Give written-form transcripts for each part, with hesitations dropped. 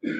How's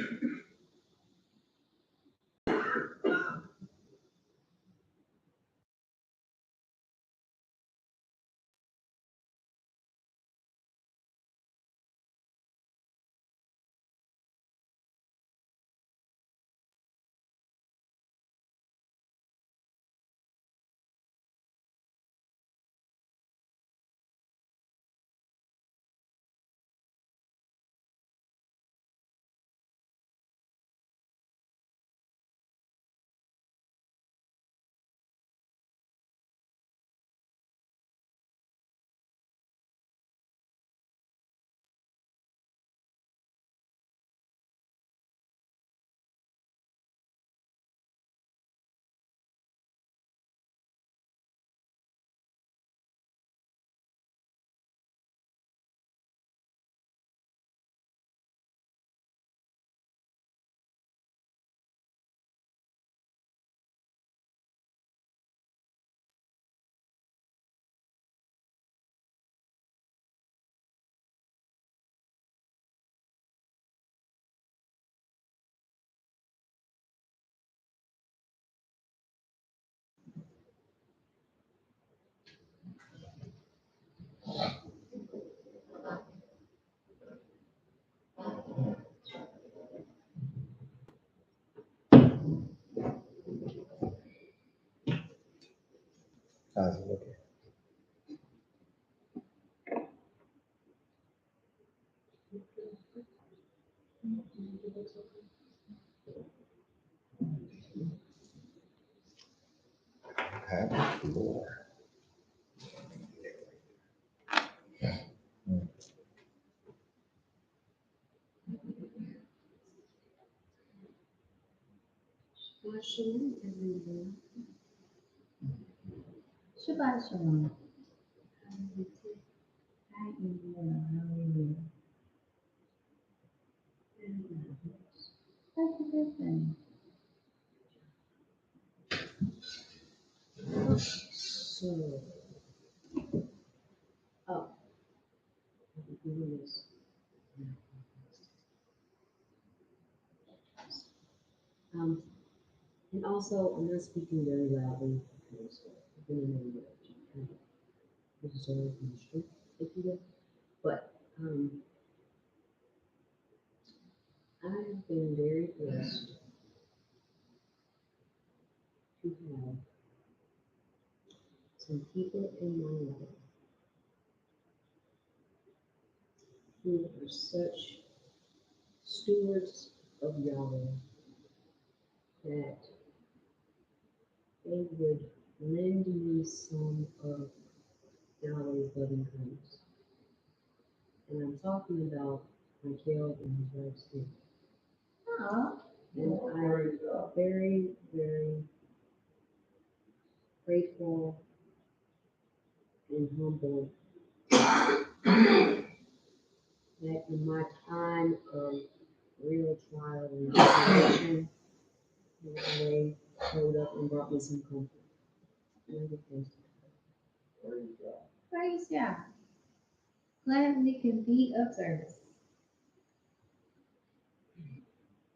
it looking? Have the floor. Shalom, everyone. Shabbat shalom. How are you today? I am well. How are you? That's a good thing. So, oh, I'll be doing this. And also, I'm not speaking very loudly because I've been in a kind of reserved industry, if you will. But I've been very blessed to have some people in my life who are such stewards of Yahweh that they would lend me some of Yahweh's loving kindness. And I'm talking about Michael and his wife Steve. Oh, And I'm very, very grateful and humbled that in my time of real trial and tribulation, Yahweh showed up and brought me some comfort. And I give thanks to God. praise God. Glad we can be of service.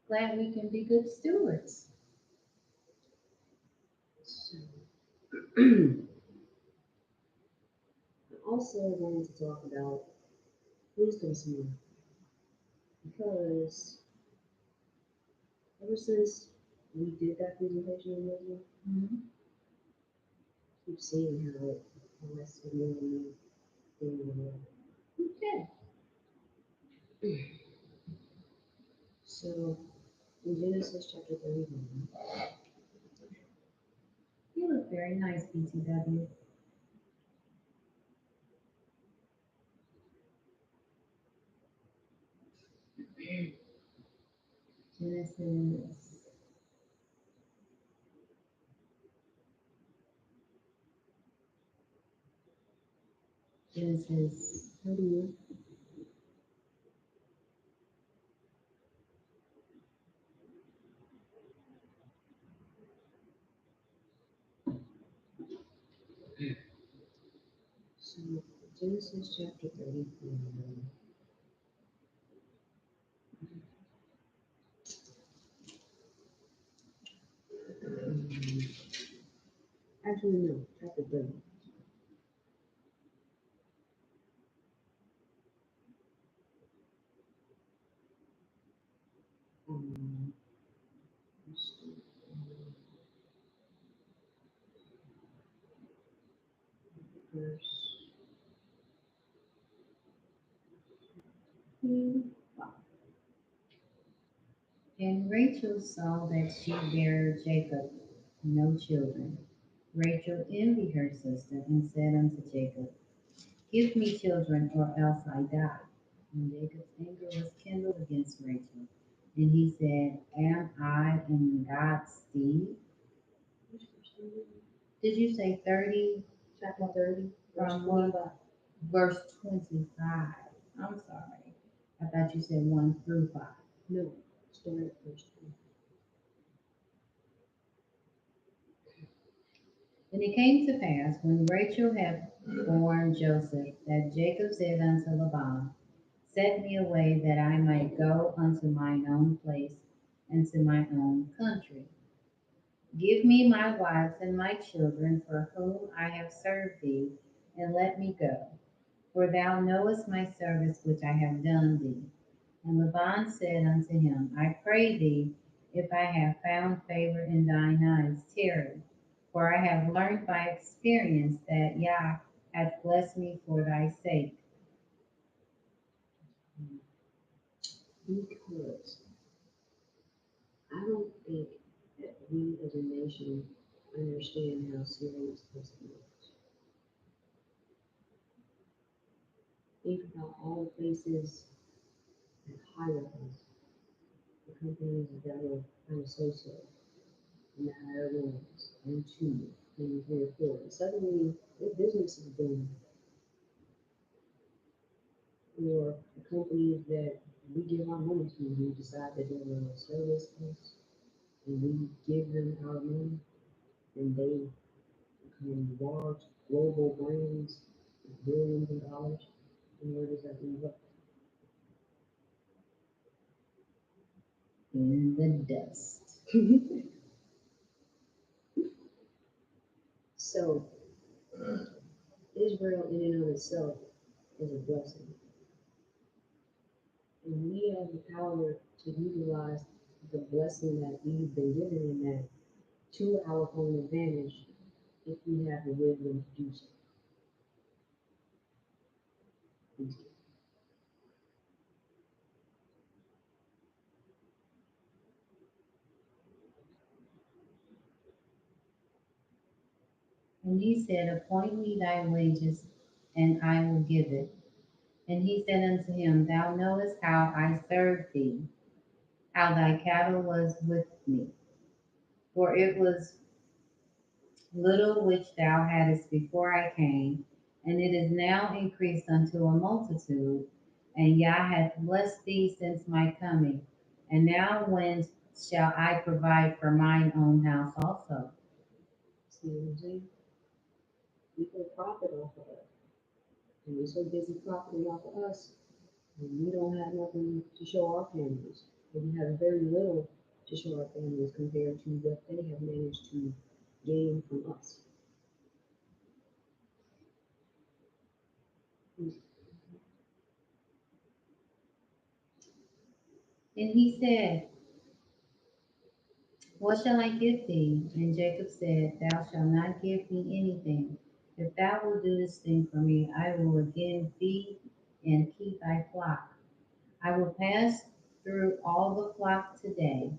Glad we can be good stewards. So, I also wanted to talk about wisdom some more because ever since we did that presentation on wisdom, Mm-hmm. keep seeing how it has to more and more in the world. Okay. So, in Genesis chapter 31, You look very nice, BTW. Genesis. Genesis 31. so Genesis chapter 31, Actually, no, chapter 30. Um, let's see, verse 5. And Rachel saw that she bare Jacob no children. Rachel envied her sister and said unto Jacob, give me children, or else I die. And Jacob's anger was kindled against Rachel. And he said, am I in God's stead? Which verse are you in? Did you say 30 Chapter 30, verse from 25. verse 25? I'm sorry. I thought you said 1 through 5. No, start at verse 20. And it came to pass, when Rachel had born Joseph, that Jacob said unto Laban, set me away that I might go unto mine own place and to my own country. Give me my wives and my children for whom I have served thee, and let me go. For thou knowest my service which I have done thee. And Laban said unto him, I pray thee, if I have found favor in thine eyes, tarry. For I have learned by experience that YAH hath blessed me for thy sake. Because I don't think that we as a nation understand how serious this is. Think about all the places that hire us, the companies that are kind of so-so, and that hire ones, and two, and three or four. And suddenly, their business is booming. Or the companies that we give our money to, we decide that they're going to service us, and we give them our money, and they become large global brands with billions of dollars. And where does that leave us? In the dust. So, Israel in and of itself is a blessing. And we have the power to utilize the blessing that we've been given in that to our own advantage if we have the wisdom to do so. And he said, appoint me thy wages, and I will give it. And he said unto him, thou knowest how I served thee, how thy cattle was with me. For it was little which thou hadst before I came, and it is now increased unto a multitude. And Yah hath blessed thee since my coming. And now when shall I provide for mine own house also? See what I'm saying? People profit off of us. And we're so busy profiting off of us, and we don't have nothing to show our families. Or we have very little to show our families compared to what they have managed to gain from us. And he said, what shall I give thee? And Jacob said, thou shalt not give me anything. If thou wilt do this thing for me, I will again feed and keep thy flock. I will pass through all the flock today,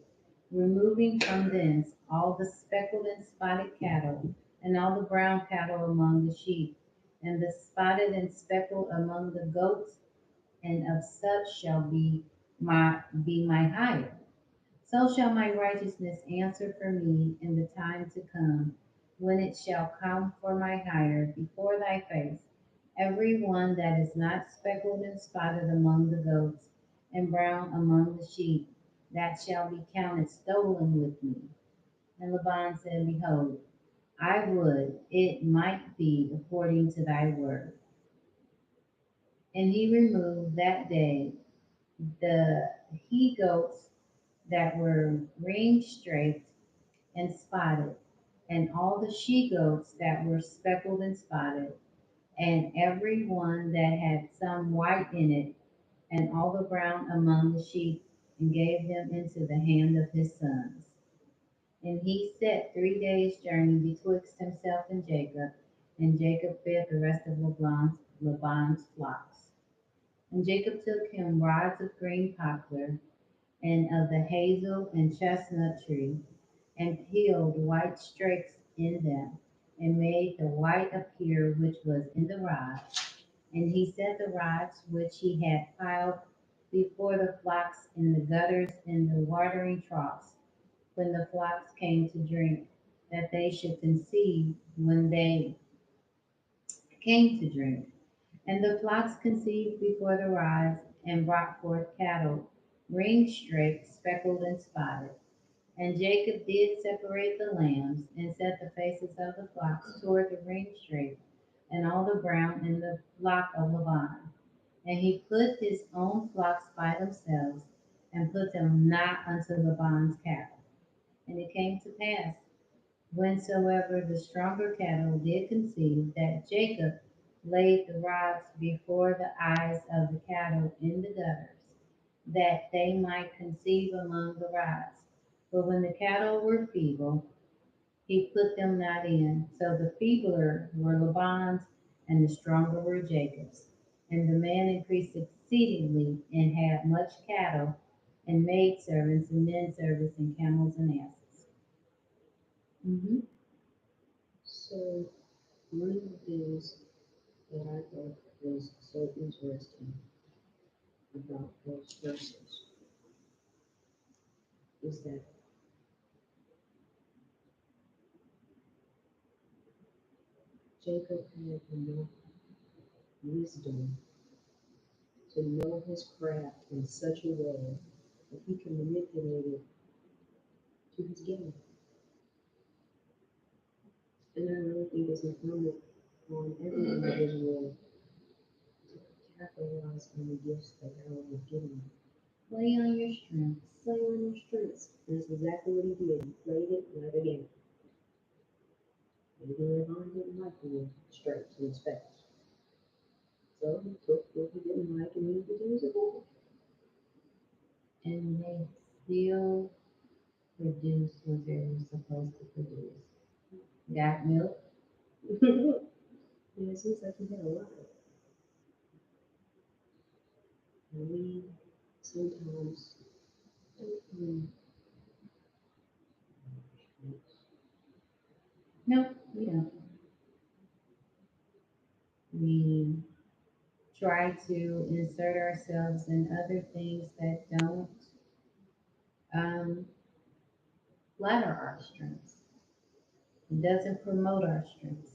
removing from thence all the speckled and spotted cattle, and all the brown cattle among the sheep, and the spotted and speckled among the goats, and of such shall be my hire. So shall my righteousness answer for me in the time to come, when it shall come for my hire before thy face, every one that is not speckled and spotted among the goats, and brown among the sheep, that shall be counted stolen with me. And Laban said, behold, I would it might be according to thy word. And he removed that day the he goats that were ring straight and spotted, and all the she goats that were speckled and spotted, and every one that had some white in it, and all the brown among the sheep, and gave them into the hand of his sons. And he set 3 days' journey betwixt himself and Jacob fed the rest of Laban's flocks. And Jacob took him rods of green poplar, and of the hazel and chestnut tree, and peeled white streaks in them, and made the white appear which was in the rods. And he set the rods which he had piled before the flocks in the gutters in the watering troughs, when the flocks came to drink, that they should conceive when they came to drink. And the flocks conceived before the rods, and brought forth cattle, ring straight, speckled, and spotted. And Jacob did separate the lambs, and set the faces of the flocks toward the ring straight, and all the brown in the flock of Laban. And he put his own flocks by themselves, and put them not unto Laban's cattle. And it came to pass, whensoever the stronger cattle did conceive, that Jacob laid the rods before the eyes of the cattle in the gutters, that they might conceive among the rods. But when the cattle were feeble, he put them not in. So the feebler were Laban's, and the stronger were Jacob's. And the man increased exceedingly, and had much cattle, and maidservants, and men servants, and camels, and asses. Hmm. So one of the things that I thought was so interesting about those verses is that Jacob had enough wisdom to know his craft in such a way that he can manipulate it to his gain. And I really think it's incumbent on every individual to capitalize on the gifts that God has given you. Play on your strengths. Play on your strengths. And that's exactly what he did. He played it like a game. Maybe Levon didn't like the stripes and specs. So he took what he didn't like and used it to his advantage. And they still produce what they were supposed to produce. Got milk? And it seems like he had a lot of it. And we sometimes don't No, we don't. We try to insert ourselves in other things that don't um, flatter our strengths. It doesn't promote our strengths.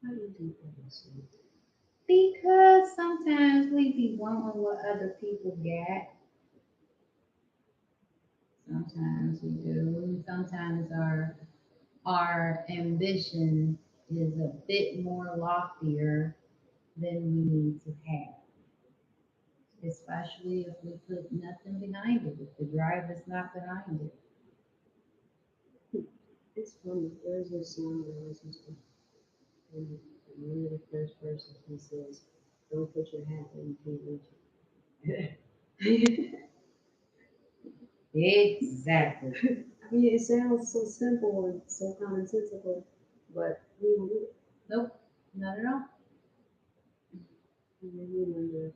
How do you think that is? Because sometimes we be wanting what other people get. Sometimes we do. Sometimes our ambition is a bit more loftier than we need to have, especially if we put nothing behind it, if the drive is not behind it. It's funny. There's this song that I listen to, and one of the first verses he says, "Don't put your hat where you can't reach it." Exactly. I mean, it sounds so simple and so commonsensical, but we don't do it. Nope, not at all. And then we wonder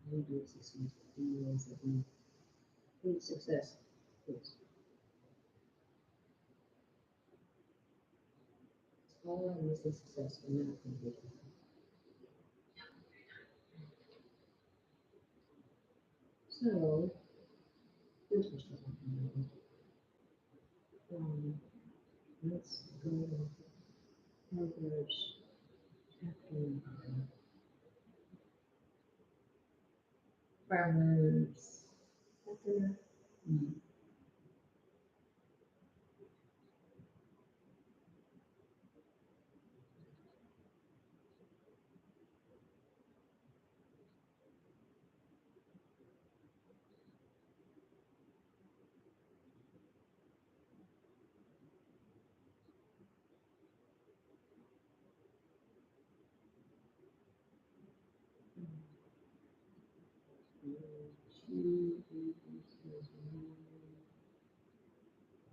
how we do succeed in the ways that we think success is. All I is success, but not completely. So, interesting. Um, let's go to Proverbs chapter Proverbs. chapter mm,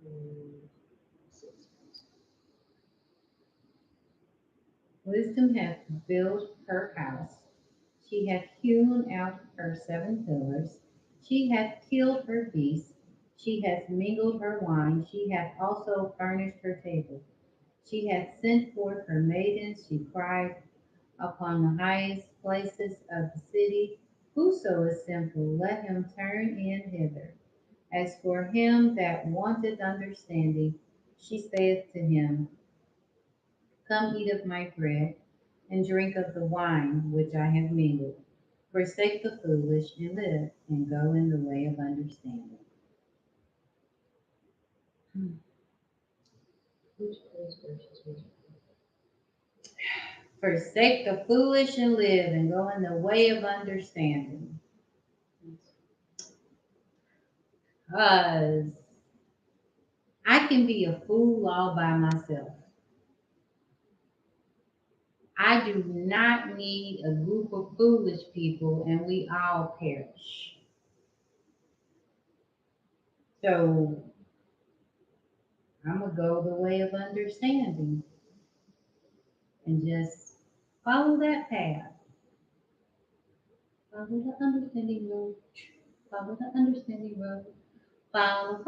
And six. Wisdom hath built her house. She hath hewn out her seven pillars. She hath killed her beasts. She hath mingled her wine. She hath also furnished her table. She hath sent forth her maidens. She cried upon the highest places of the city. Whoso is simple, let him turn in hither. As for him that wanteth understanding, she saith to him, come eat of my bread, and drink of the wine which I have mingled. Forsake the foolish, and live, and go in the way of understanding. Which of those verses was it? Forsake the foolish, and live, and go in the way of understanding. Because I can be a fool all by myself. I do not need a group of foolish people, and we all perish. So I'm going to go the way of understanding and just follow that path. Follow the understanding road. Follow the understanding road. Follow.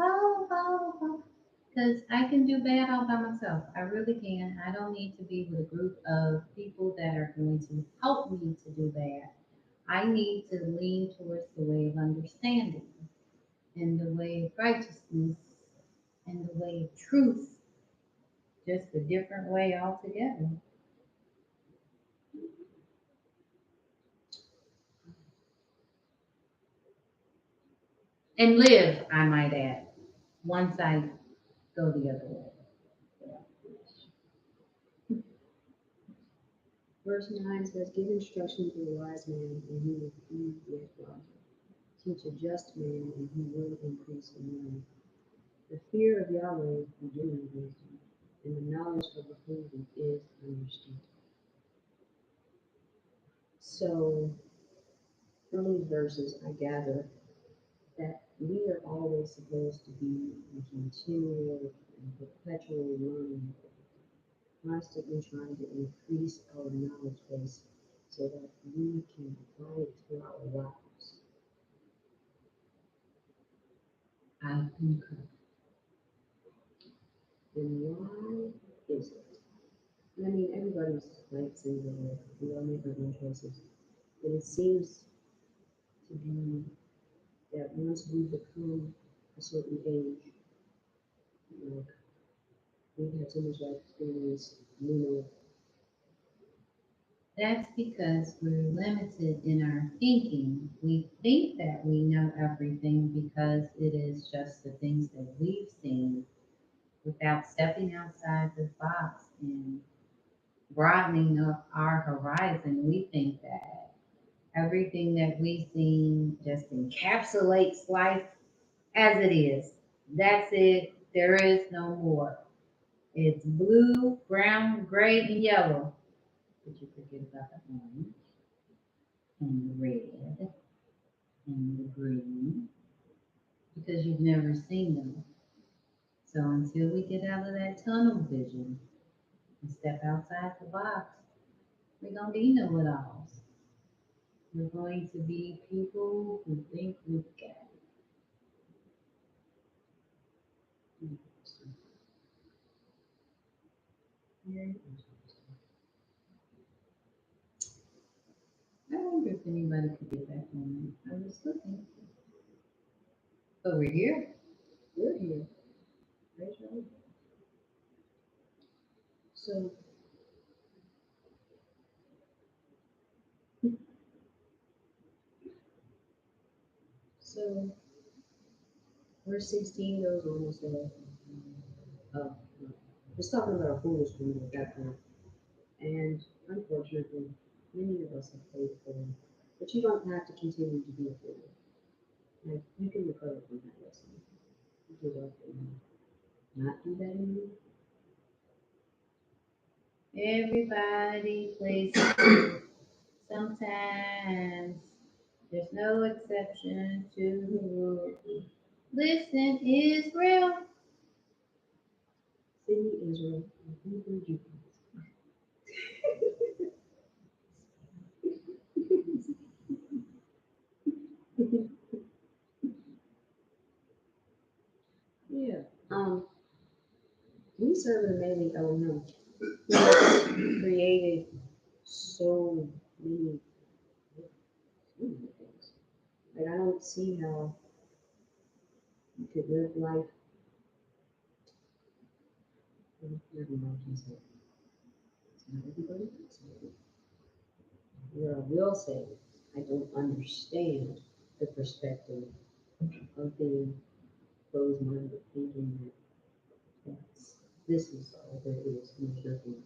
Because I can do bad all by myself. I really can. I don't need to be with a group of people that are going to help me to do bad. I need to lean towards the way of understanding and the way of righteousness and the way of truth. Just a different way altogether. And live, I might add, once I go the other way. Verse 9 says, give instruction to a wise man, and he will be yet wiser. Teach a just man, and he will increase in learning. The fear of Yahweh will give you wisdom, and the knowledge of the holy is understanding. So, from these verses, I gather that we are always supposed to be in continual and perpetual learning, constantly trying to increase our knowledge base so that we can apply it to our lives. I concur. And why is it? I mean, everybody's like single, we all make our own choices. But it seems to be that once we become a certain age, like we've had so much life experience, we know. That's because we're limited in our thinking. We think that we know everything because it is just the things that we've seen without stepping outside the box and broadening up our horizon. We think that everything that we've seen just encapsulates life as it is. That's it. There is no more. It's blue, brown, gray, and yellow. But you forget about the orange and the red and the green because you've never seen them. So until we get out of that tunnel vision and step outside the box, we're going to be know-it-alls. We're going to be people who think we've got it. Very interesting. I wonder if anybody could get back on it. I was looking. But we're here. We're here. Praise God. So, so verse 16 goes on to say, oh, no. It's talking about a foolish woman at that point. And unfortunately, many of us have paid for them. But you don't have to continue to be a fool. Like, you can recover from that lesson. You can not do that anymore. Everybody plays sometimes. There's no exception to the rule. Listen, Israel. Sydney, Israel, and Hebrew Jews. Yeah. We serve an amazing Elohim who has created so many things. Like I don't see how you could live life. Never mind, he said, it's not everybody that's it. What I will say, I don't understand the perspective of being closed-minded, thinking that this is all there is, and there's nothing else.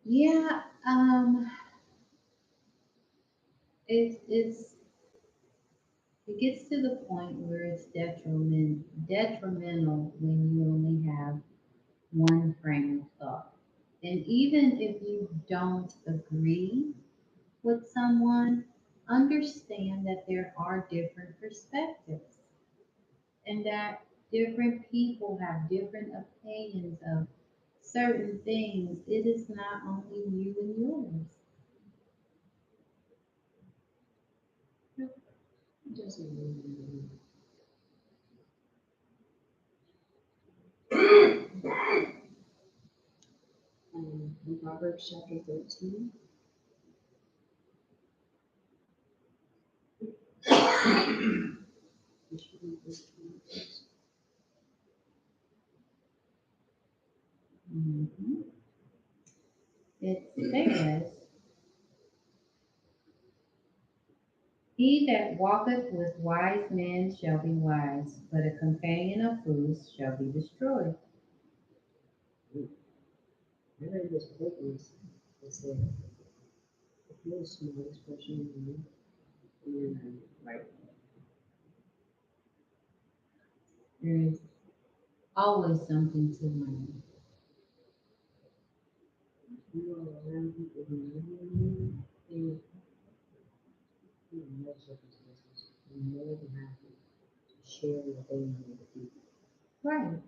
Yeah, it's it gets to the point where it's detrimental when you only have one frame of thought. And even if you don't agree with someone, understand that there are different perspectives and that different people have different opinions of certain things. It is not only you and yours. It doesn't mean in Proverbs chapter 13, we should read this one first. Mhm. It says, he that walketh with wise men shall be wise, but a companion of fools shall be destroyed. I read this book once that said, if you're the smartest person in the room, you're not right. There is always something to learn. You are around people who know you, and in no circumstances, you're more than happy to share what they know with you. Right.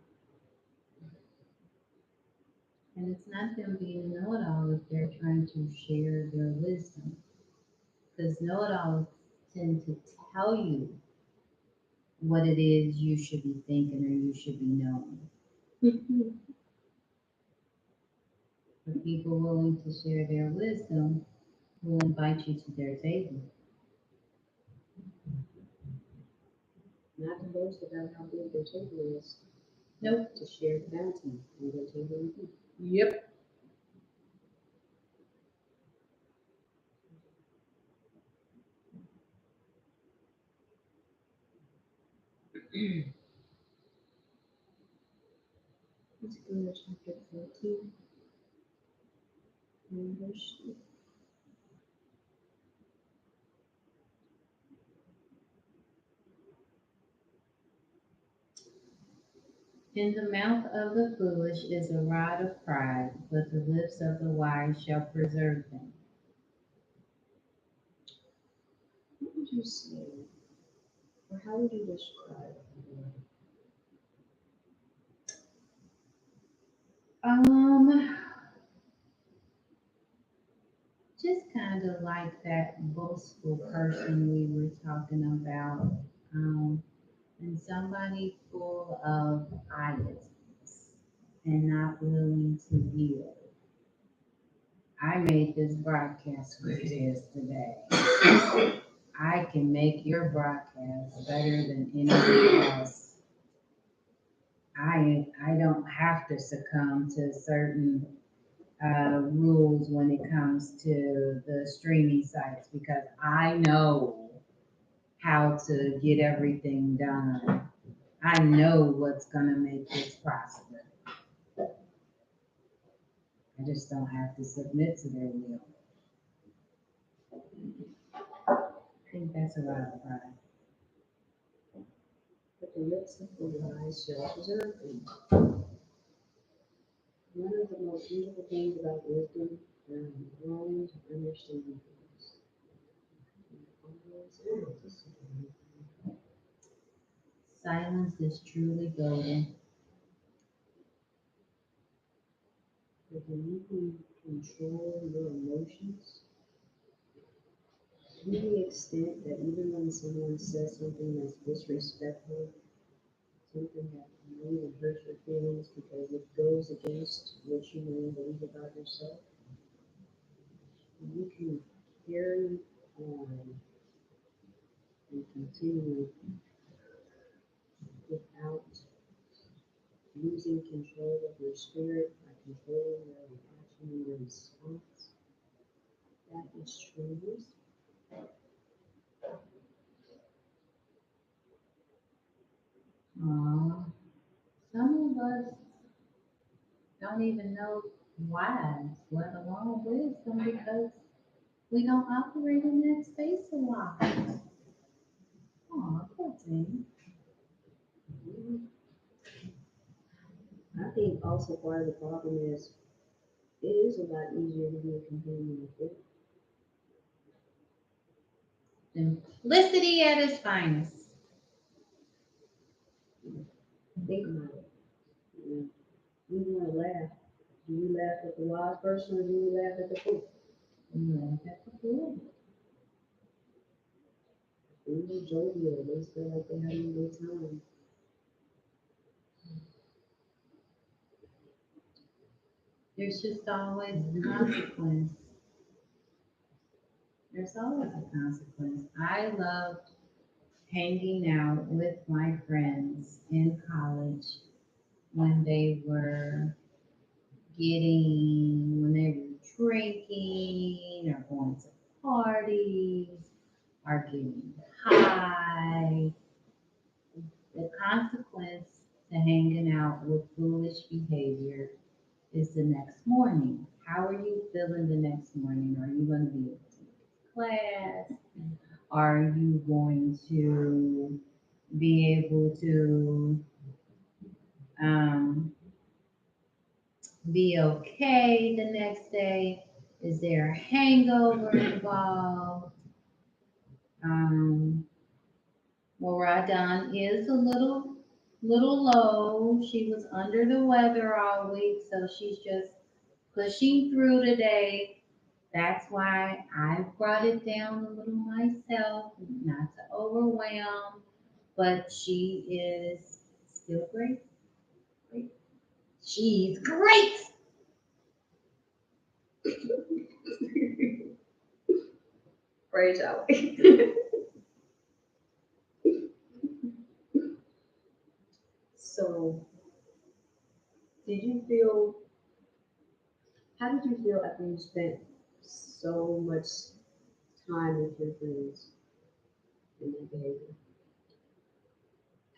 And it's not them being a know-it-all if they're trying to share their wisdom. Because know-it-alls tend to tell you what it is you should be thinking or you should be knowing. But people willing to share their wisdom will invite you to their table. Not to boast about how big their table is, Nope. to share the bounty on their table with you. Yep. Let's go to chapter 14, and verse 2. In the mouth of the foolish is a rod of pride, but the lips of the wise shall preserve them. What would you say, or how would you describe the word? Um, just kind of like that boastful person we were talking about, and somebody full of bias and not willing to yield. I made this broadcast what it is today. I can make your broadcast better than anybody else. I don't have to succumb to certain rules when it comes to the streaming sites because I know how to get everything done. I know what's going to make this prosper. I just don't have to submit to their will. I think that's a lot of pride. But the lips of the wise shall preserve them. One of the most beautiful things about wisdom that I'm growing to understand is Silence is truly golden. But when you can control your emotions to the extent that even when someone says something that's disrespectful, something that may even hurt your feelings because it goes against what you know and believe about yourself, you can carry on and continue without losing control of your spirit by controlling your reaction and your response. That is true wisdom. Aw, some of us don't even know why, let alone wisdom, because we don't operate in that space a lot. Oh, poor thing. I think also part of the problem is it is a lot easier to be a companion before. Simplicity at its finest. Think about it. You want to laugh. Do you laugh at the wise person or do you laugh at the fool? Yeah, that's a good. Fools are jovial. They feel like they're having a good time. There's just always a consequence. There's always a consequence. I loved hanging out with my friends in college when they were when they were drinking or going to parties or getting high. The consequence to hanging out with foolish behavior is the next morning. How are you feeling the next morning? Are you going to be able to class? Are you going to be able to um, be okay the next day? Is there a hangover involved? Um, Moradon is a little low. She was under the weather all week, so she's just pushing through today. That's why I brought it down a little myself, not to overwhelm, but she is still great. Great. She's great. Praise Yahweh. So, did you feel, how did you feel after you spent so much time with your friends in that behavior?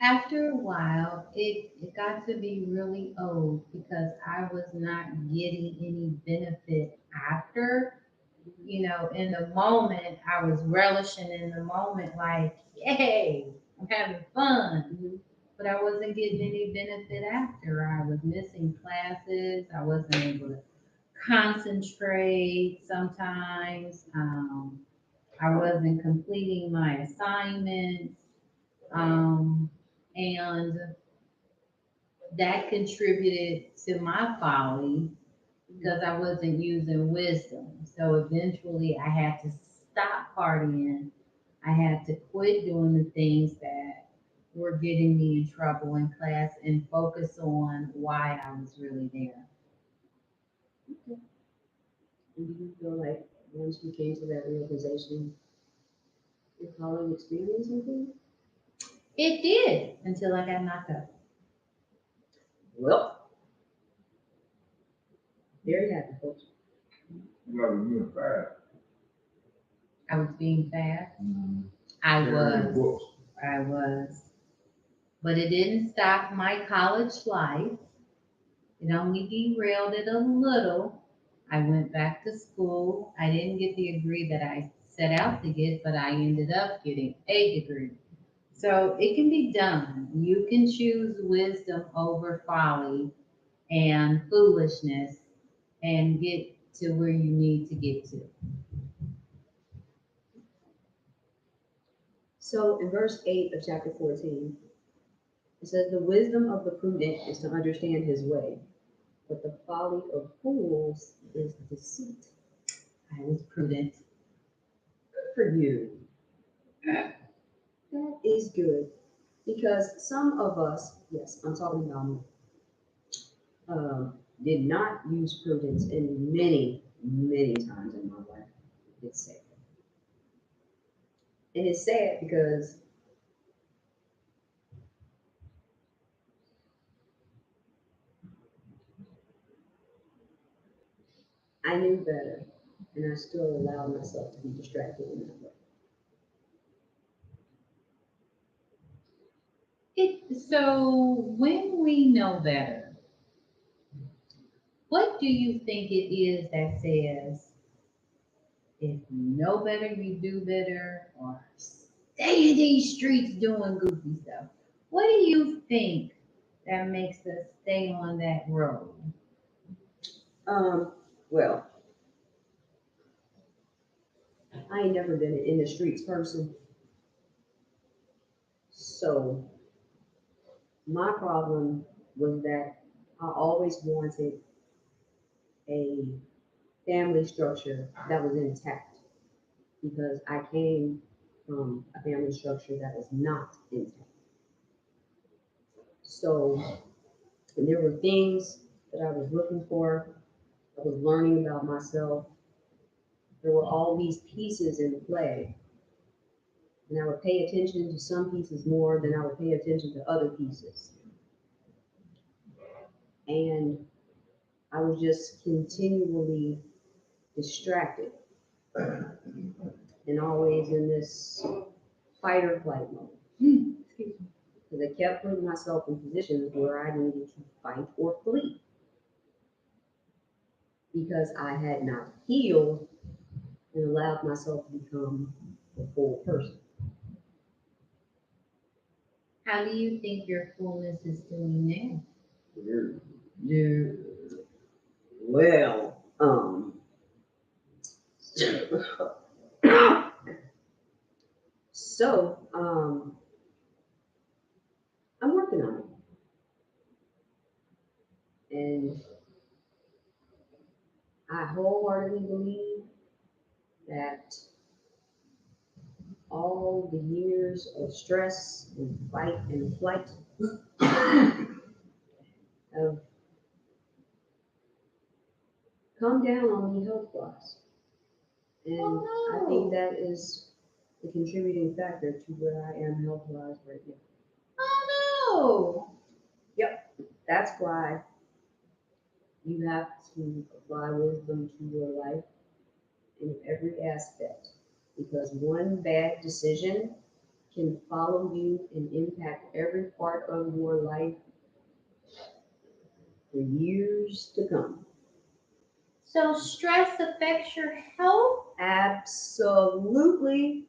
After a while, it got to be really old because I was not getting any benefit after. In the moment, I was relishing in the moment, like, yay, I'm having fun. Mm-hmm. But I wasn't getting any benefit after. I was missing classes. I wasn't able to concentrate sometimes. I wasn't completing my assignments. Um, and that contributed to my folly because I wasn't using wisdom. So eventually I had to stop partying. I had to quit doing the things that were getting me in trouble in class and focus on why I was really there. And do you feel like once you came to that realization, your calling experience improved? It did until I got knocked up. Well, very happy, folks. You gotta be fast. I was being fast. Mm-hmm. I Carry was. books. I was. But it didn't stop my college life. It only derailed it a little. I went back to school. I didn't get the degree that I set out to get, but I ended up getting a degree. So it can be done. You can choose wisdom over folly and foolishness and get to where you need to get to. So in verse 8 of chapter 14, it says, "The wisdom of the prudent is to understand his way, but the folly of fools is deceit." I was prudent. Good for you. That is good. Because some of us, yes, I'm talking about me, did not use prudence in many, many times in my life. It's sad. And it's sad because I knew better, and I still allowed myself to be distracted in that way. So when we know better, what do you think it is that says, if you know better, you do better, or stay in these streets doing goofy stuff? What do you think that makes us stay on that road? Well, I ain't never been an in the streets person, so my problem was that I always wanted a family structure that was intact because I came from a family structure that was not intact. So there were things that I was looking for. I was learning about myself. There were all these pieces in play, and I would pay attention to some pieces more than I would pay attention to other pieces. And I was just continually distracted and always in this fight or flight mode. Because I kept putting myself in positions where I needed to fight or flee because I had not healed and allowed myself to become a full person. How do you think your fullness is doing now? Yeah. Well, so I'm working on it, and I wholeheartedly believe that all the years of stress and fight and flight have come down on me health wise. And I think that is the contributing factor to where I am health wise right now. Oh Yep, that's why you have to apply wisdom to your life in every aspect. Because one bad decision can follow you and impact every part of your life for years to come. so stress affects your health? Absolutely.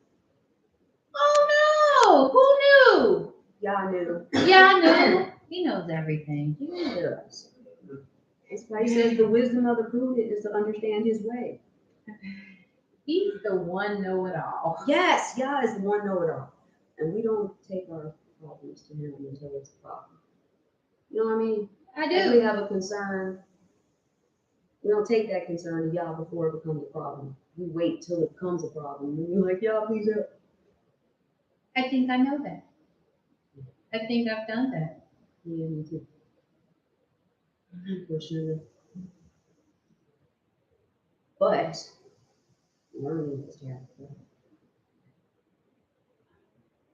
Oh no! Who knew? Y'all knew. Yeah, I know. He knows everything. He does. That's why he says the wisdom of the prudent is to understand his way. He's the one know-it-all. Yes, Yah is the one know-it-all. And we don't take our problems to him until it's a problem. You know what I mean? I If we do. have a concern, we don't take that concern to Yah before it becomes a problem. We wait till it becomes a problem. And we're like, Yah, please help. I think I know that. I think I've done that. Yeah, me too. Unfortunately. But learning is terrible.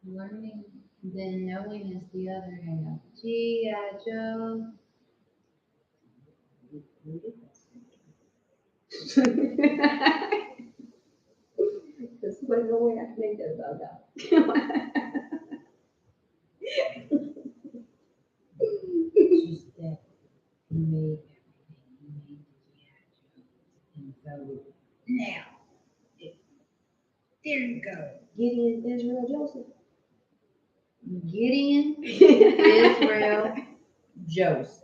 Learning, then knowing is the other half. G.I. Joe. There's like no way I can make that about God. It's just that he made everything. He made the G.I. Joes. And so now, it, there you go. Gideon, Israel, Joseph. Gideon, Israel, Joseph.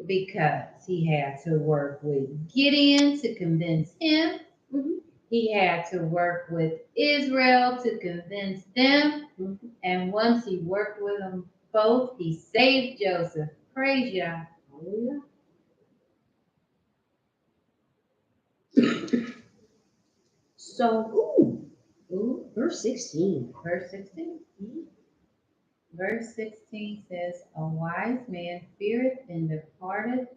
Because he had to work with Gideon to convince him Mhm. He had to work with Israel to convince them. Mhm. And once he worked with them both, he saved Joseph. Praise Yah. Hallelujah. So, verse 16. Verse 16. Verse 16 says, a wise man feareth and departeth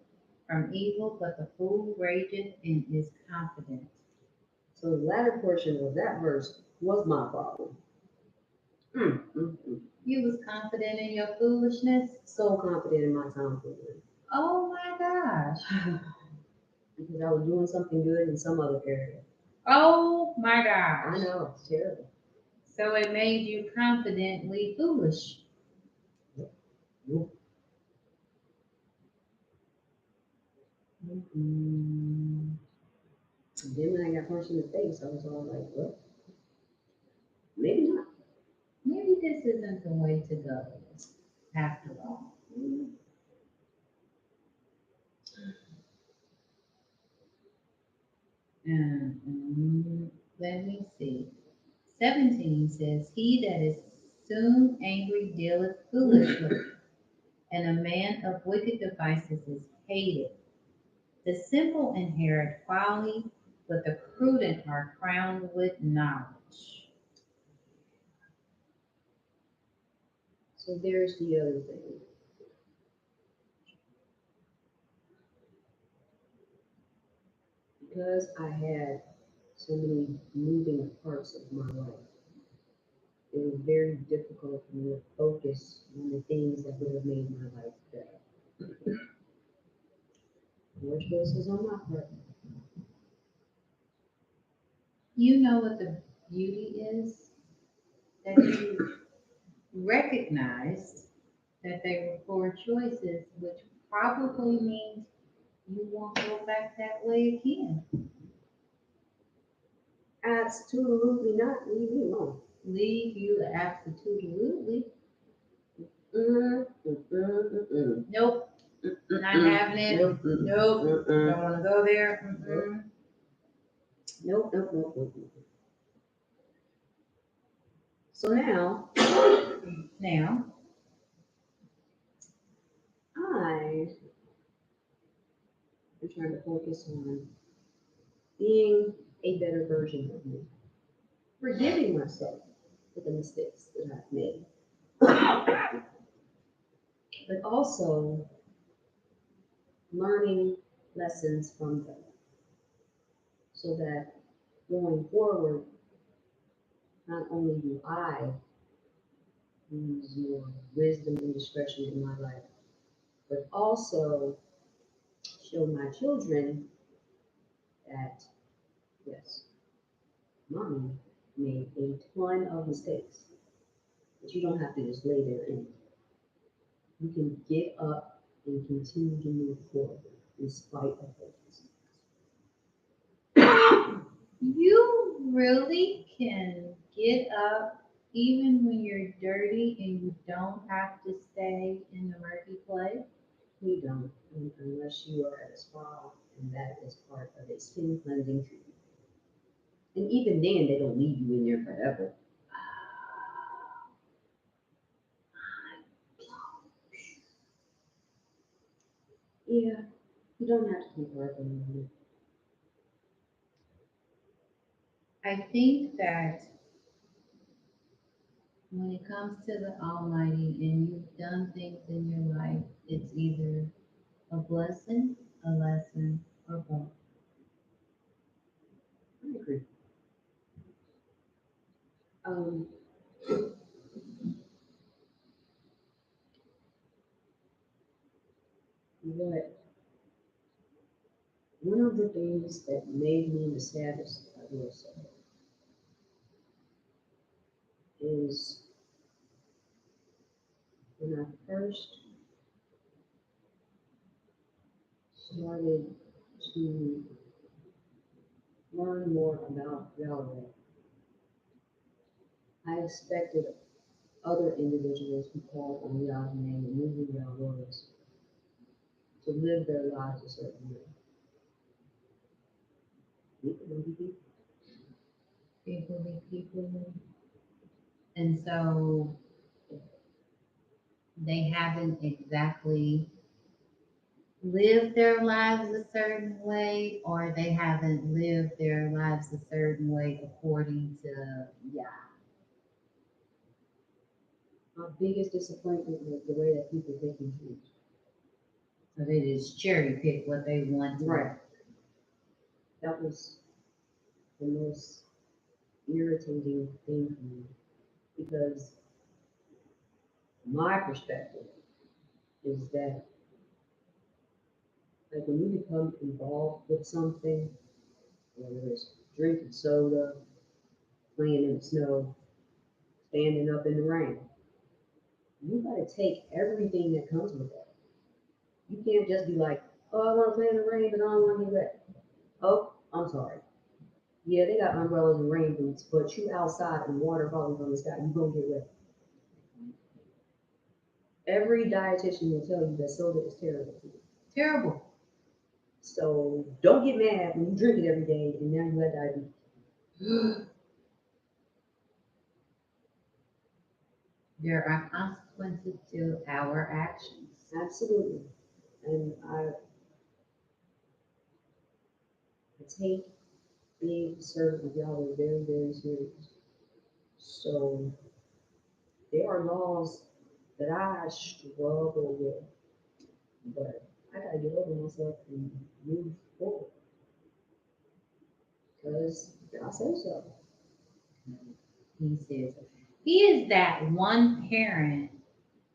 from evil, but the fool rageth and is confident. So the latter portion of that verse was my problem. You was confident in your foolishness? So confident in my tomfoolery. Oh my gosh. Because I was doing something good in some other area. Oh my I gosh. know, it's terrible. So it made you confidently foolish. Nope. Mm-mm. Then when I got punched in the face, I was all like, well, maybe not. Maybe this isn't the way to go after all. Let me see. 17 says, he that is soon angry dealeth foolishly, and a man of wicked devices is hated. The simple inherit folly, but the prudent are crowned with knowledge. So there's the other thing. Because I had so many moving parts of my life, it was very difficult for me to focus on the things that would have made my life better. More choices on my part. You know what the beauty is? That you recognized that they were poor choices, which probably means you won't go back that way again. Absolutely not. Leave me alone. Leave you absolutely. Nope, not having it. Nope. Nope, don't want to go there. Nope. So now, Now, I am trying to focus on being a better version of me, forgiving myself for the mistakes that I've made, but also learning lessons from them so that going forward, not only do I use more wisdom and discretion in my life, but also show my children that, yes, mommy made a ton of mistakes, but you don't have to just lay there and you can get up and continue to move forward in spite of those mistakes. you really can get up even when you're dirty and you don't have to stay in the murky place. You don't, unless you are at a spa and that is part of a skin cleansing treatment. And even then, they don't leave you in there forever. Yeah, you don't have to keep working on it. I think that when it comes to the Almighty and you've done things in your life, it's either a blessing, a lesson, or both. I agree. Um, what one of the things that made me the saddest, I will say, is when I first started to learn more about Yahweh. I expected other individuals who called on Yah's name and knew who Yah was to live their lives a certain way. We can be people. People be people. And so they haven't exactly lived their lives a certain way, or they haven't lived their lives a certain way according to YAH. My biggest disappointment was the way that people pick and choose. So they just cherry pick what they want to. Right. That was the most irritating thing for me because my perspective is that like when you become involved with something, whether it's drinking soda, playing in the snow, standing up in the rain, you gotta take everything that comes with that. You can't just be like, oh, I want to play in the rain, but I don't want to get wet. Oh, I'm sorry. Yeah, they got umbrellas and rain boots, but you outside and water falling from the sky, you gonna get wet. Every dietitian will tell you that soda is terrible for you. Terrible. So don't get mad when you drink it every day and now you have diabetes. There are consequences to our actions. Absolutely. And I take being a servant of Yahweh very, very serious. So there are laws that I struggle with, but I gotta get over myself and move forward because I say so. He says he is that one parent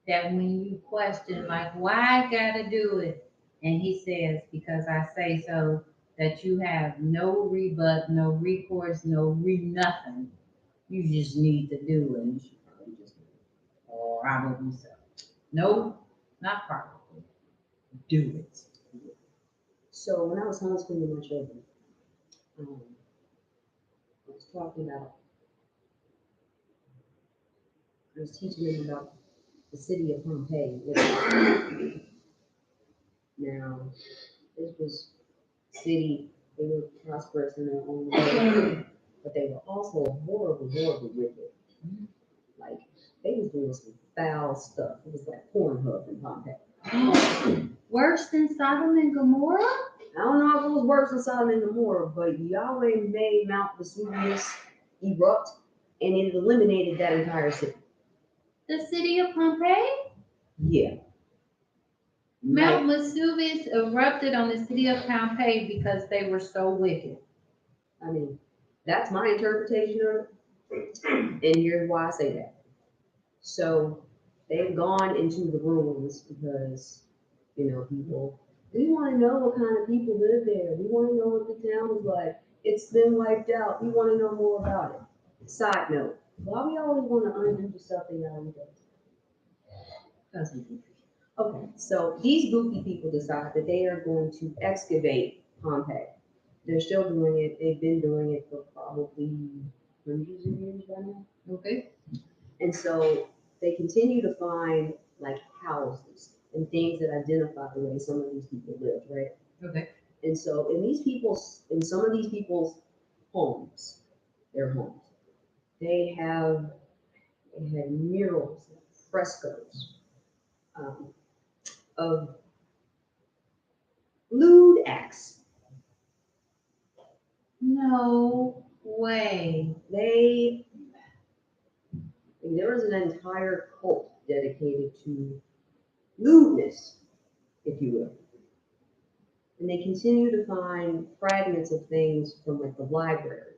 that when you question, like, why I gotta do it, and he says, because I say so, that you have no rebut, no recourse, no nothing. You just need to do it. And you should probably just do it. Or probably so. No, not probably. Do it. So when I was homeschooling my children, I was talking about, I was teaching them about the city of Pompeii. Now, this was a city, they were prosperous in their own way, but they were also horrible, horrible wicked. Like, they was doing some foul stuff. It was like Pornhub in Pompeii. Worse than Sodom and Gomorrah? I don't know if it was worse than Sodom and Gomorrah, but Yahweh made Mount Vesuvius erupt, and it eliminated that entire city. The city of Pompeii? Yeah. Mount Vesuvius erupted on the city of Pompeii because they were so wicked. I mean, that's my interpretation of it, and here's why I say that. So they've gone into the ruins because, people, we want to know what kind of people live there. We want to know what the town is like. It's been wiped out. We want to know more about it. Side note, why we always want to undo the stuff they already done? Because we goofy. Okay, so these goofy people decide that they are going to excavate Pompeii. They're still doing it. They've been doing it for probably hundreds of years by now. Okay. And so they continue to find like houses and things that identify the way some of these people lived, right? Okay. And so in some of these people's homes, their homes, they had murals, frescoes um, of lewd acts. No way. There was an entire cult dedicated to lewdness, if you will. And they continue to find fragments of things from like the library.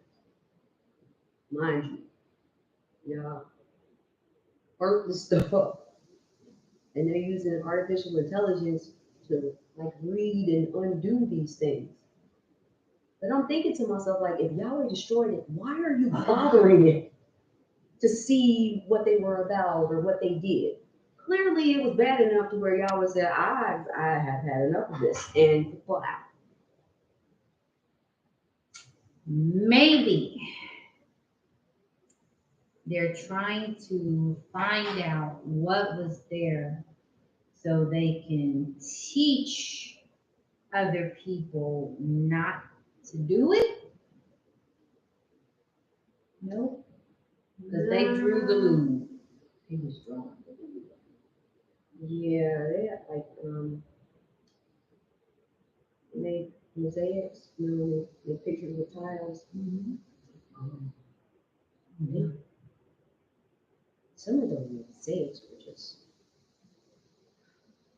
Mind you, yeah, burnt the stuff up. And they're using artificial intelligence to like read and undo these things. But I'm thinking to myself, like, if Yahweh destroyed it, why are you bothering it to see what they were about or what they did? Clearly, it was bad enough to where Yahweh said, I have had enough of this, and pull out. Maybe they're trying to find out what was there so they can teach other people not to do it. Nope, because they drew the lube. He was drawn. Yeah, they had like made mosaics, they pictures with tiles. They, some of those mosaics were just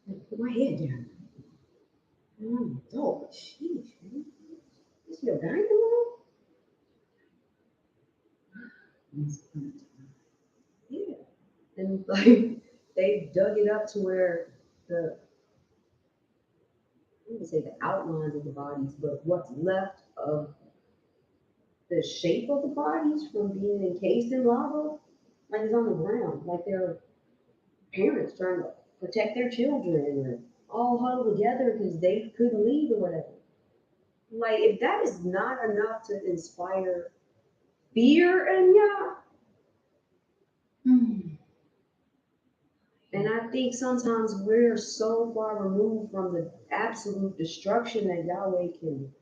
like, put my head down. I'm an adult, sheesh, man. This your dining room? Once upon a time. Yeah. And like they dug it up to where the I wouldn't say the outlines of the bodies, but what's left of the shape of the bodies from being encased in lava, like it's on the ground, like their parents trying to protect their children and all huddled together because they couldn't leave or whatever. Like if that is not enough to inspire fear in y'all, and I think sometimes we're so far removed from the absolute destruction that Yahweh can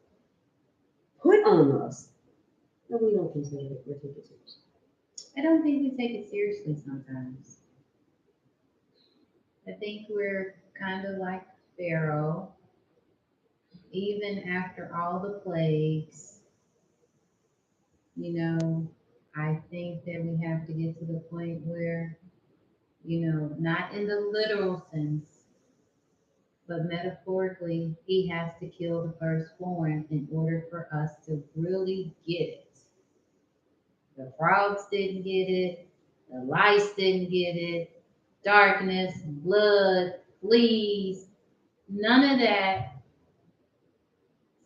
put on us that we don't consider it or take it seriously. I don't think we take it seriously sometimes. I think we're kind of like Pharaoh, even after all the plagues. You know, I think that we have to get to the point where, not in the literal sense, but metaphorically, he has to kill the firstborn in order for us to really get it. The frogs didn't get it, the lice didn't get it, darkness, blood, fleas, none of that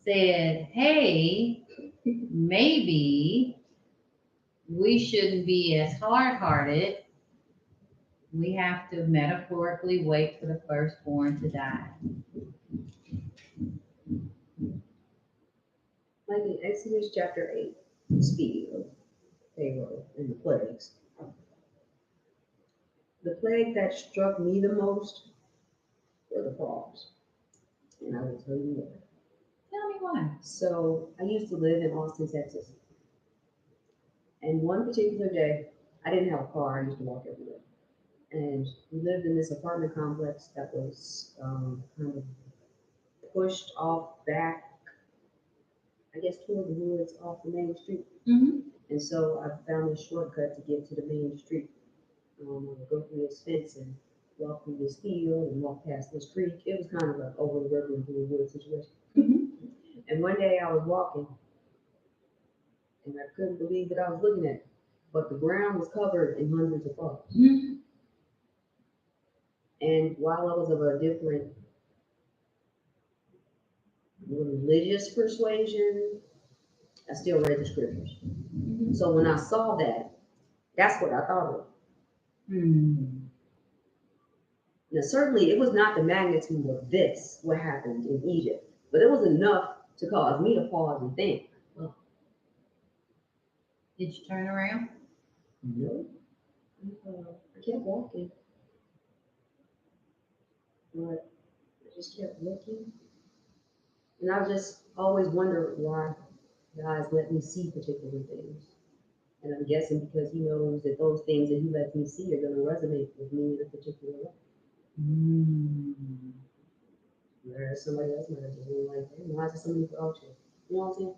said, hey, maybe we shouldn't be as hard hearted. We have to metaphorically wait for the firstborn to die. Like in Exodus chapter 8, speaking of Pharaoh and the plagues, the plague that struck me the most were the frogs. And I will tell you why. Tell me why. So I used to live in Austin, Texas. And one particular day, I didn't have a car, I used to walk everywhere. And we lived in this apartment complex that was kind of pushed off back, I guess, toward the woods off the main street. Mm-hmm. And so I found a shortcut to get to the main street. I would go through this fence and walk through this field and walk past this creek. It was kind of like over the river and through the woods situation. Mm-hmm. And one day I was walking and I couldn't believe that I was looking at it. But the ground was covered in hundreds of frogs. Mm-hmm. And while I was of a different religious persuasion, I still read the scriptures. Mm-hmm. So when I saw that, that's what I thought of. Mm-hmm. Now, certainly it was not the magnitude of this, what happened in Egypt, but it was enough to cause me to pause and think, well, Did you turn around? no. I kept walking, but I just kept looking. And I just always wondered why God let me see particular things. And I'm guessing because he knows that those things that he lets me see are going to resonate with me in a particular way. Mm-hmm. Whereas somebody else might have just been like, hey, why is there so many frogs here? You know what I'm saying?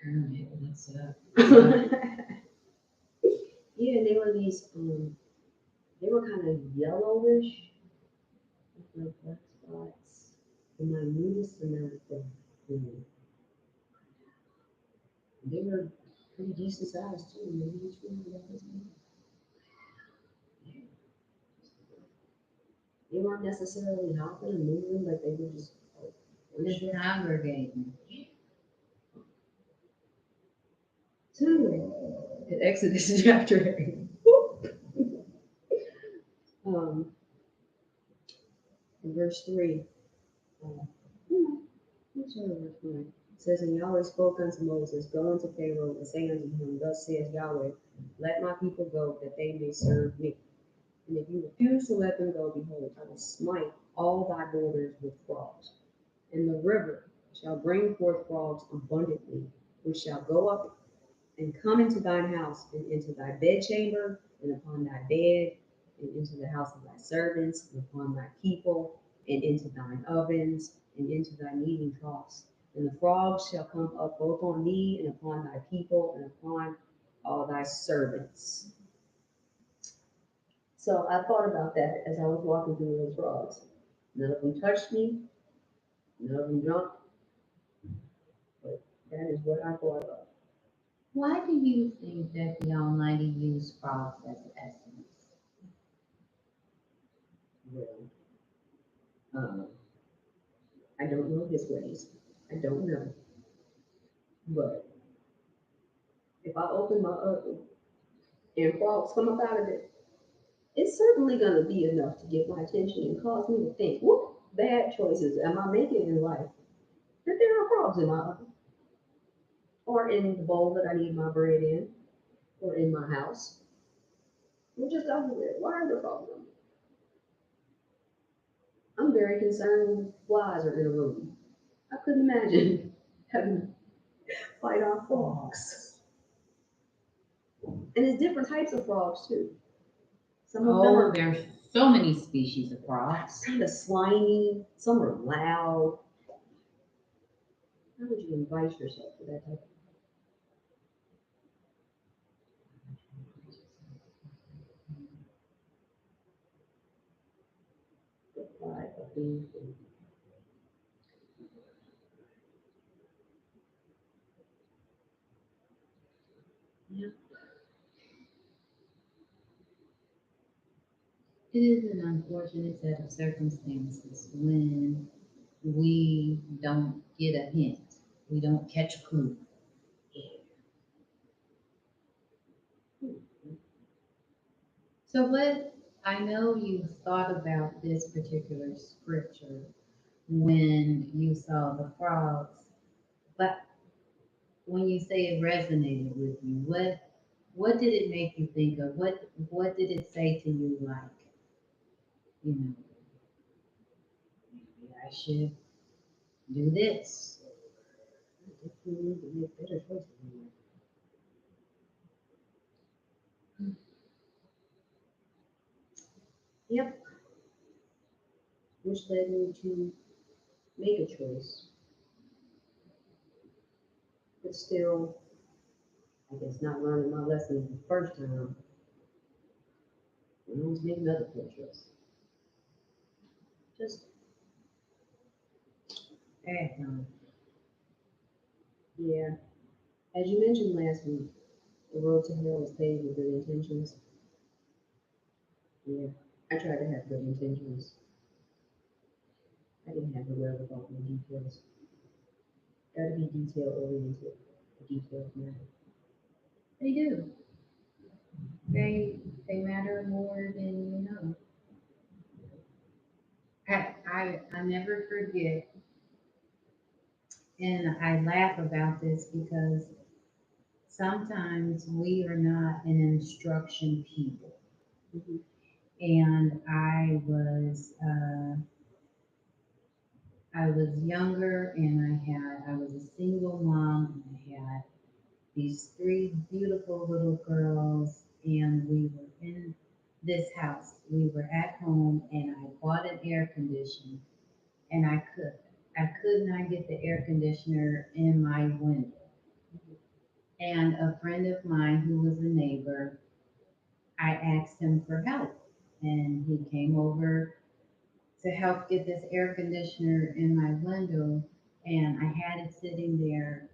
Kermit, what's up? Yeah, and they were these, they were kind of yellowish, with like black spots, the minutest amount of them. They were pretty decent size too. Maybe each one was about this big. They weren't necessarily hopping and moving, like they were just Just congregating. Two in Exodus chapter 8. In verse 3, let's start with verse 9. It says, and Yahweh spoke unto Moses, go unto Pharaoh and say unto him, thus says Yahweh, let my people go, that they may serve me. And if you refuse to let them go, behold, I will smite all thy borders with frogs. And the river shall bring forth frogs abundantly, which shall go up and come into thine house, and into thy bedchamber, and upon thy bed, and into the house of thy servants, and upon thy people, and into thine ovens, and into thy kneading troughs. And the frogs shall come up both on thee, and upon thy people, and upon all thy servants. So I thought about that as I was walking through those frogs. None of them touched me, none of them jumped, but that is what I thought of. Why do you think that the Almighty used frogs as estimates? Well, I don't know his ways. I don't know. But if I open my oven and frogs come up out of it, it's certainly going to be enough to get my attention and cause me to think, what bad choices am I making in life? That there are frogs in my oven, or in the bowl that I need my bread in, or in my house. We're just over there. Why are there frogs in? I'm very concerned when flies are in a room. I couldn't imagine having to fight off frogs. And there's different types of frogs too. Some of them Oh, are there's so many species of frogs. kind of slimy, some are loud. How would you invite yourself to that type of fly of being? Yeah. It is an unfortunate set of circumstances when we don't get a hint, we don't catch a clue. So, what I know you thought about this particular scripture when you saw the frogs, but when you say it resonated with you, what did it make you think of? What did it say to you like, you know, maybe I should do this? I definitely need to make better choices in life. Yep. Which led me to make a choice, but still, I guess not learning my lesson the first time. And I was making another poor choice. Just, Excellent. yeah. As you mentioned last week, the road to hell is paved with good intentions. Yeah, I tried to have good intentions. I didn't have the wherewithal for the details. Gotta be detail oriented. The details matter. They do. They matter more than you know. I never forget, and I laugh about this because sometimes we are not an instruction people. Mm-hmm. And I was younger, and I was a single mom, and I had these three beautiful little girls, and we were in this house. We were at home, and I bought an air conditioner, and I could not get the air conditioner in my window. And a friend of mine who was a neighbor, I asked him for help, and he came over to help get this air conditioner in my window, and I had it sitting there,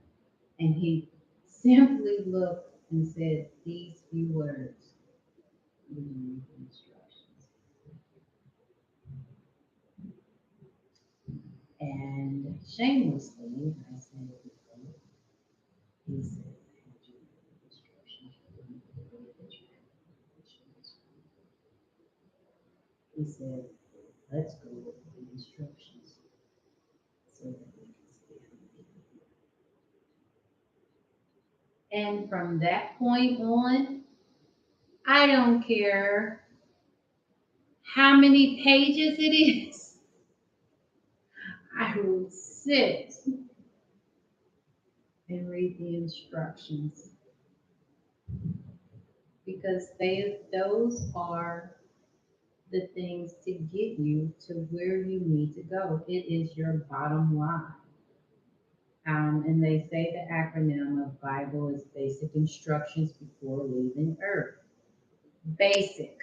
and he simply looked and said these few words: "You don't need the instructions." And shamelessly, I said, he said, "I had you read the instructions. You didn't know that you had the instructions." He said, "Let's go with the instructions so that we can stay on." And from that point on, I don't care how many pages it is, I will sit and read the instructions. because those are the things to get you to where you need to go. It is your bottom line. And they say the acronym of Bible is basic instructions before leaving earth. Basic.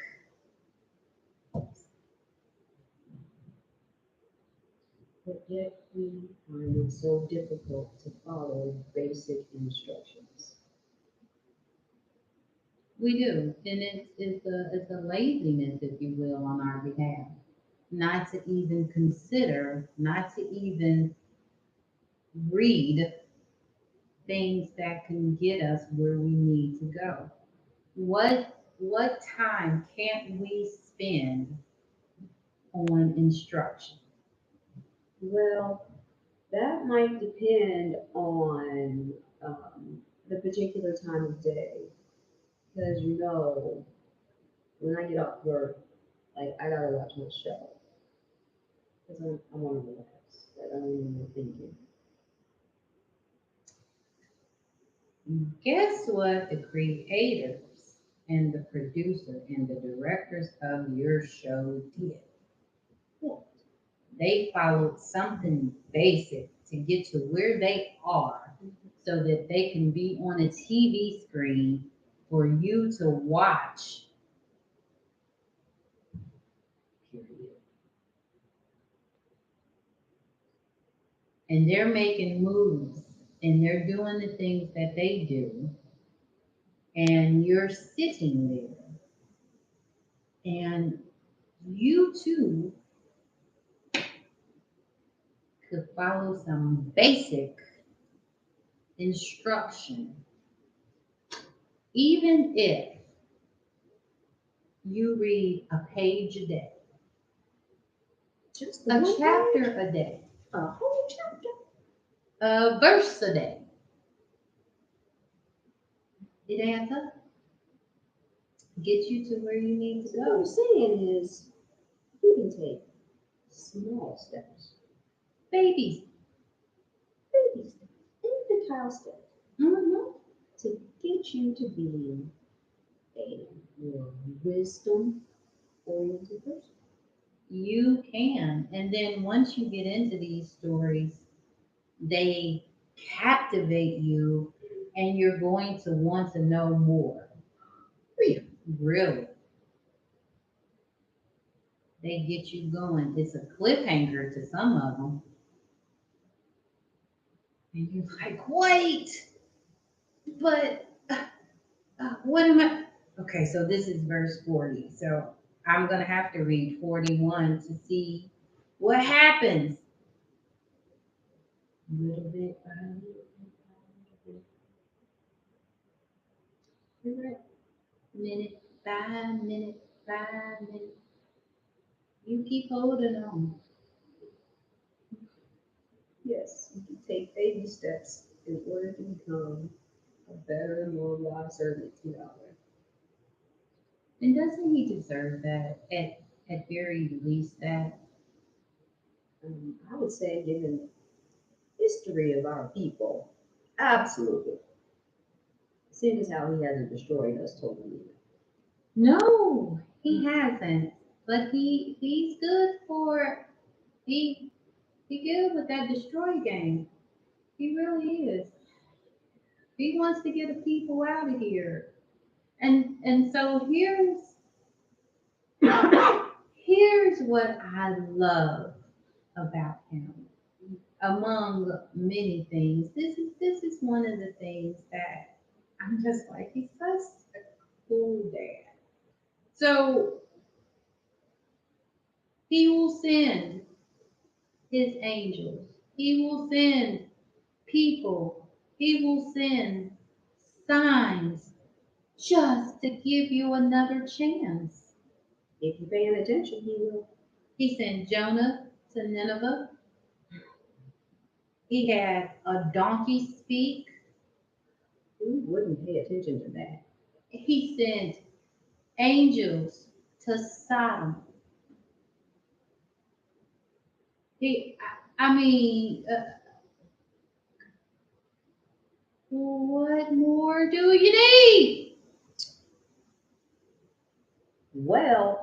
But yet we find it so difficult to follow basic instructions. We do. And it's a laziness, if you will, on our behalf. Not to even consider, not to even read things that can get us where we need to go. What time can't we spend on instruction? Well, that might depend on the particular time of day. Because when I get off work, like I gotta watch my show. Because I want to relax. I don't even thinking. Guess what the creators and the producer and the directors of your show did? They followed something basic to get to where they are so that they can be on a TV screen for you to watch. Period. And they're making moves and they're doing the things that they do, and you're sitting there, and you too could follow some basic instruction, even if you read a page a day, Just a one chapter page, a day, a whole chapter. a verse a day. It adds up. Get you to where you need to So what I'm go. saying is, you can take small steps, Babies. baby steps, infantile steps, Mhm. to get you to being a more wisdom-oriented person. You can. And then once you get into these stories, they captivate you and you're going to want to know more. Really. They get you going. It's a cliffhanger to some of them. And you're like, wait, but what am I? Okay, so this is verse 40. So I'm going to have to read 41 to see what happens. Little bit by little bit by little bit. You're right. Minute by minute by minute. You keep holding on. Yes, you can take baby steps in order to become a better and more wise servant to Yahweh. And doesn't he deserve that? At very least that. I would say, given the history of our people, absolutely. Seeing as how he hasn't destroyed us totally. No, he hasn't. But he's good for he he good with that destroy game. He really is. He wants to get the people out of here. And so here's what I love about him. Among many things, this is one of the things that I'm just like, he's such a cool dad. So he will send his angels. He will send people. He will send signs just to give you another chance. If you're paying attention, he will. He sent Jonah to Nineveh. He had a donkey speak. Who wouldn't pay attention to that? He sent angels to Sodom. I mean, what more do you need? Well,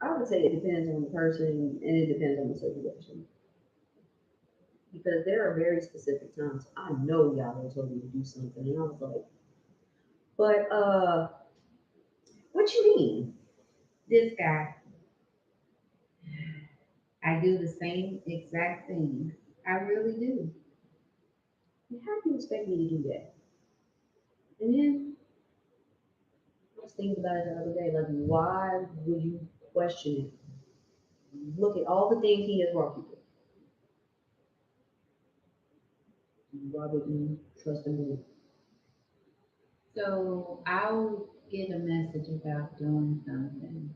I would say it depends on the person and it depends on the situation. Because there are very specific times I know y'all have told me to do something, and I was like, but what you mean? This guy, I do the same exact thing. I really do. How do you expect me to do that? And then I was thinking about it the other day, like, why would you question it? Look at all the things he has brought you through. Why would you trust him more? So I'll get a message about doing something,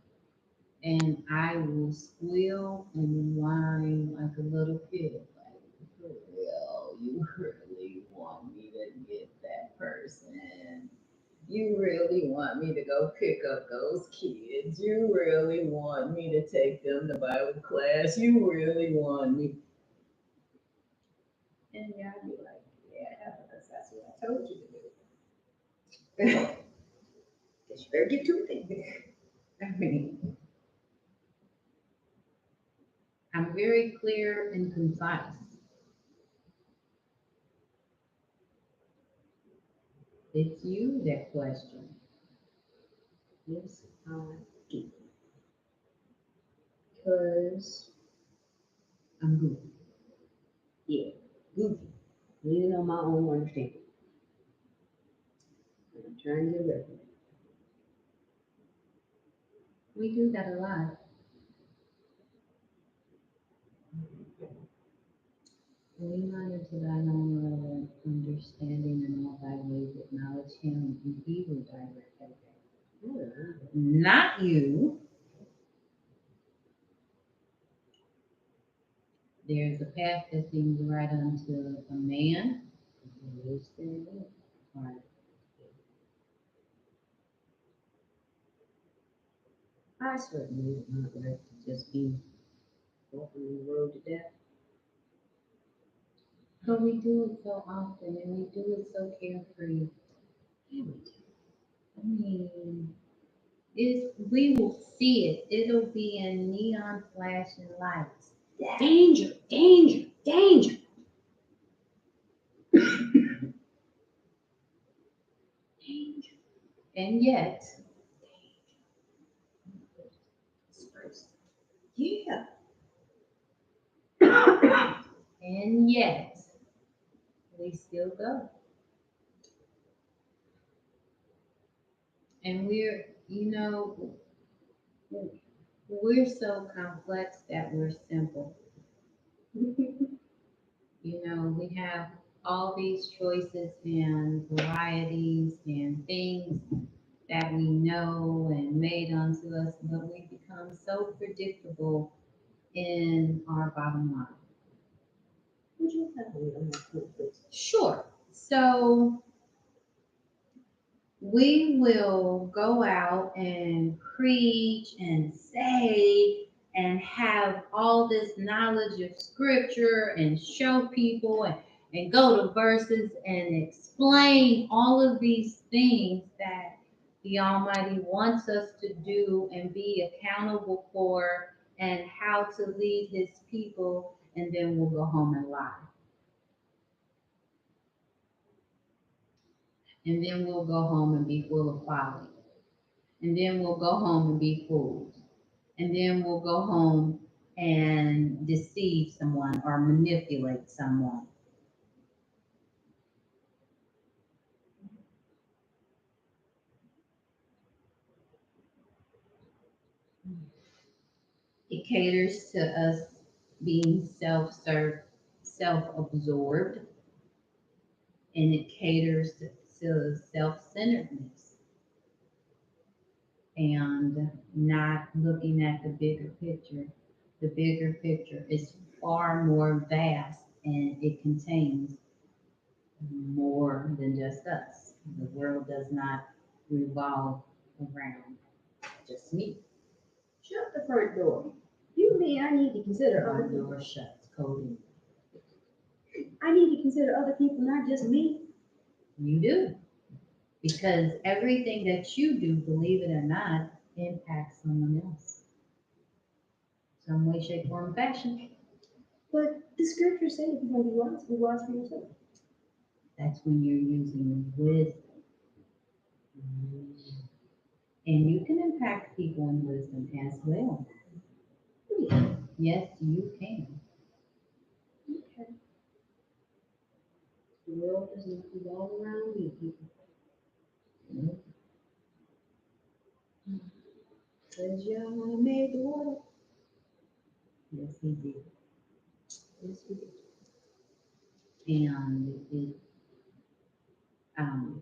and I will squeal and whine like a little kid. Like, for real, you really want me to get that person? You really want me to go pick up those kids? You really want me to take them to Bible class? You really want me? And yeah, I'd be like, yeah, because that's what I told you to do. Guess you better get to it then. I mean, I'm very clear and concise. It's you that question. Yes, I do. Because, I'm good. yeah, goofy. Leaning on my own understanding. And I'm trying to get away from it. We do that a lot. Lean into thine own understanding and all thy ways acknowledge him, and he will direct thy path. Not you. There's a path that seems right unto a man. Yes, there is. Right. I certainly would not like to just be walking on the road to death. But we do it so often and we do it so carefree. Yeah, we do. I mean, we will see it. It'll be in neon flashing lights. Danger, danger, danger. Danger. And yet, Yeah. and yet, we still go. And we're so complex that we're simple. We have all these choices and varieties and things that we know and made unto us, but we become so predictable in our bottom line. Would you have a little more please? Sure. So we will go out and preach and say and have all this knowledge of scripture and show people and go to verses and explain all of these things that the Almighty wants us to do and be accountable for and how to lead his people, and then we'll go home and lie. And then we'll go home and be full of folly. And then we'll go home and be fools. And then we'll go home and deceive someone or manipulate someone. It caters to us being self-absorbed, and it caters to self-centeredness and not looking at the bigger picture. The bigger picture is far more vast and it contains more than just us. The world does not revolve around just me. Shut the front door. You mean I need to consider other My people? door shuts, coding. I need to consider other people, not just me. You do. Because everything that you do, believe it or not, impact someone else, some way, shape, form, fashion. But the scriptures say if you're going to be wise for yourself. That's when you're using wisdom. And you can impact people in wisdom as well. Yeah. Yes, you can. Okay. The world does not revolve around you, people. Says Yah made the world. Yes, he did. Yes, we did. And um,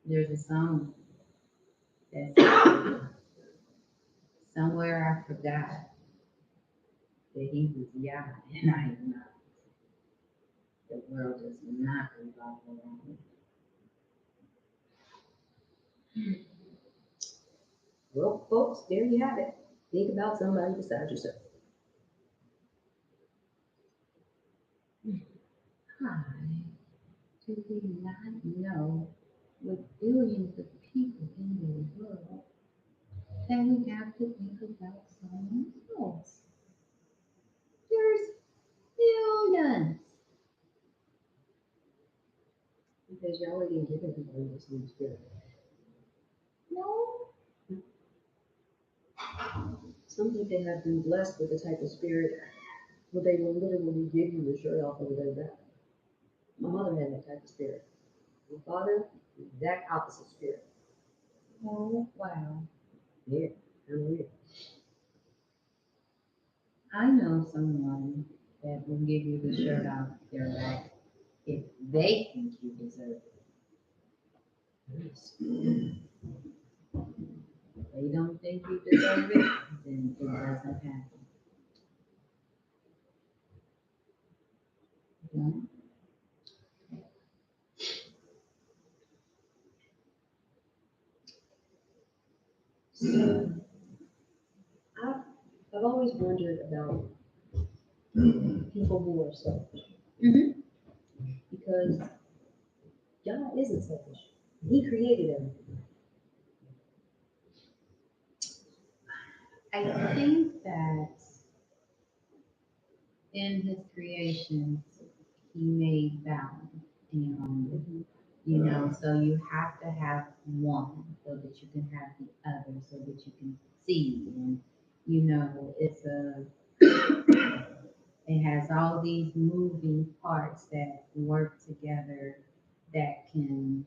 there's a song that's somewhere I forgot that he was Yah and I am not. The world does not revolve around me. Well, folks, there you have it. Think about somebody besides yourself. Hi, do we not know with billions of people in the world that we have to think about someone else? There's billions. Because Yahweh didn't give everybody the same spirit. No, Some people have been blessed with a type of spirit where they will literally give you the shirt off over their back. My mother had that type of spirit. My father, the exact opposite spirit. oh wow. Yeah, kind of weird. I know someone that will give you the shirt off their back if they think you deserve it. Nice. If they don't think you deserve it, then it doesn't happen. No? So I've, I've always wondered about people who are selfish Mm-hmm. because God isn't selfish. He created everything. I think that in his creations, he made balance. And, so you have to have one so that you can have the other so that you can see. And, it has all these moving parts that work together that can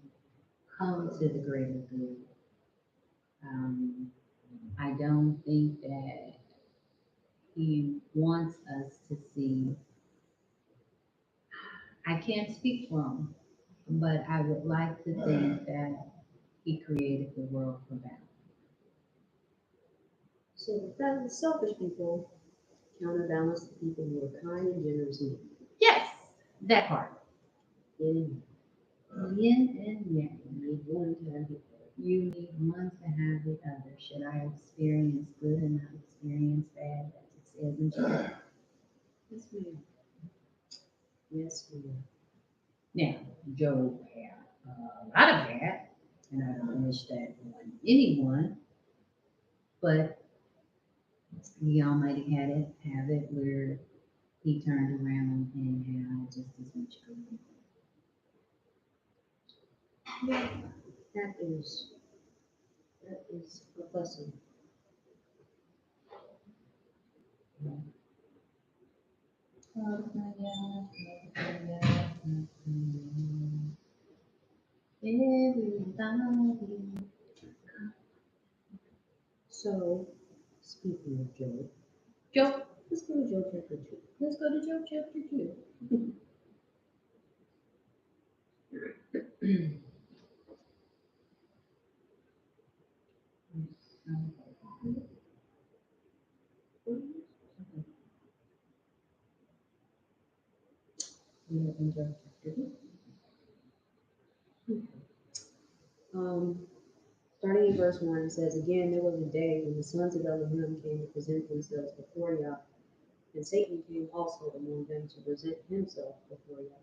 come to the greater good. Um, I don't think that he wants us to see. I can't speak for him, but I would like to think that he created the world for balance. So the selfish people counterbalance the people who are kind and generous and Yes, that part. yin Yin and yang. and yang. Need one to have the other. You need one to have the other. Should I experience good and not experience bad? As it says in Job. Yes, ma'am. Yes, ma'am. Now, Job had a lot of bad, and I don't wish that on anyone, but the Almighty have it where he turned around and had just as much good. Yeah, that is a blessing. Everybody. So, speaking of Job, Job. let's go to Job chapter 2. Let's go to Job chapter 2. We are in Job chapter 2. Um, Starting in verse 1, it says, Again, there was a day when the sons of Elohim came to present themselves before Yah, and Satan came also among them to present himself before Yah.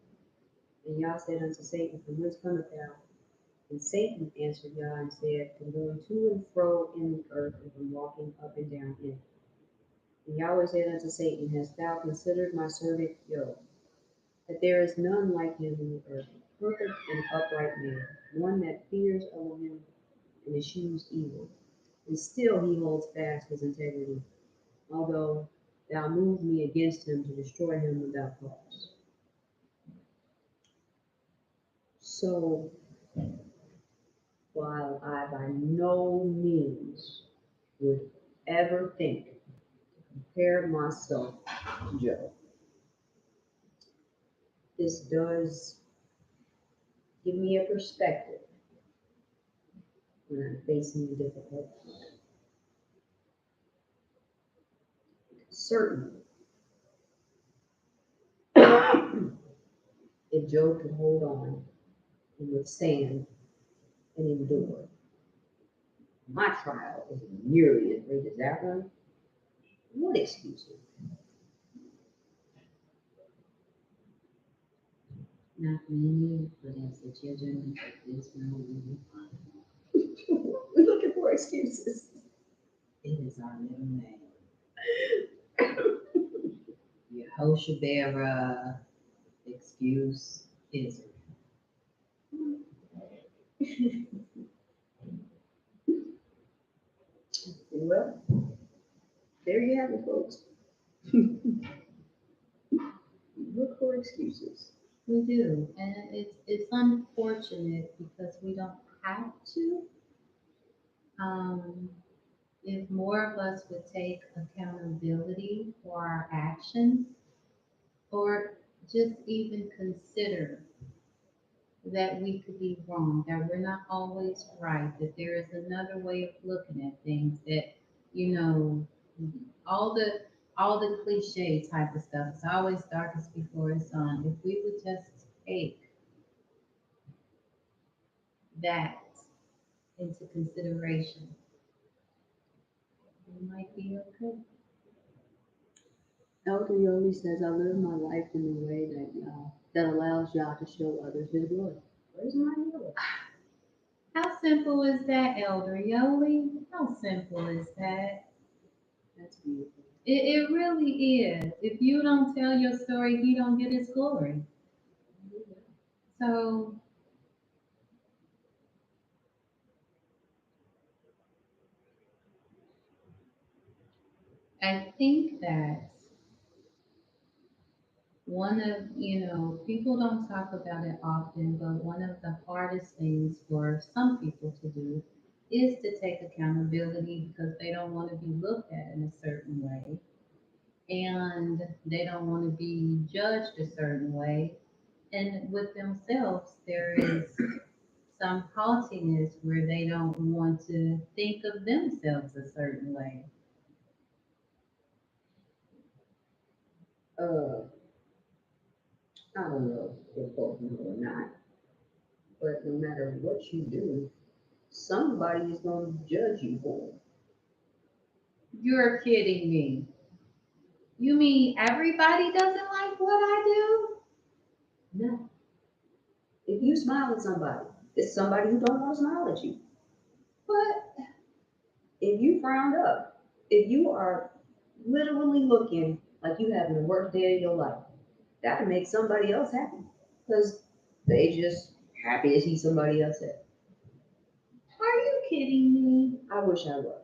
And Yah said unto Satan, From whence cometh thou? And Satan answered Yah and said, from going to and fro in the earth and from walking up and down in it. And Yahweh said unto Satan, hast thou considered my servant Job, that there is none like him in the earth, perfect and upright man, one that fears Elohim and eschews evil. And still he holds fast his integrity, although thou moved me against him to destroy him without cause. So, while I by no means would ever think to compare myself to Job, this does give me a perspective when I'm facing a difficult time. Certainly, if Job could hold on and withstand and endure, my trial is nearly as great as that one. What excuse me? Not many, but as the children of Israel, We're looking for excuses. it is our little name. Yehoshua excuse Israel. Well, there you have it, folks. Look for excuses. We do, and it's unfortunate because we don't have to. If more of us would take accountability for our actions, or just even consider that we could be wrong, that we're not always right, that there is another way of looking at things, that you know, all the all the cliche type of stuff. It's always darkest before it's sun. If we would just take that into consideration, we might be okay. Elder Yoli says, I live my life in a way that allows Yah to show others his glory. Where's my glory? How simple is that, Elder Yoli? How simple is that? That's beautiful. It really is. If you don't tell your story, you don't get his glory. So I think that one of, people don't talk about it often, but one of the hardest things for some people to do is to take accountability because they don't want to be looked at in a certain way and they don't want to be judged a certain way. And with themselves, there is some haughtiness where they don't want to think of themselves a certain way. Uh, I don't know if both know or not, but no matter what you do, somebody is going to judge you for it. You're kidding me. You mean everybody doesn't like what I No. If you smile at somebody, it's somebody who don't want to smile at you. do? But If you frowned up, if you are literally looking like you having the worst day of your life, that can make somebody else happy because they just happy to see somebody else happy. are you kidding me? I wish I was.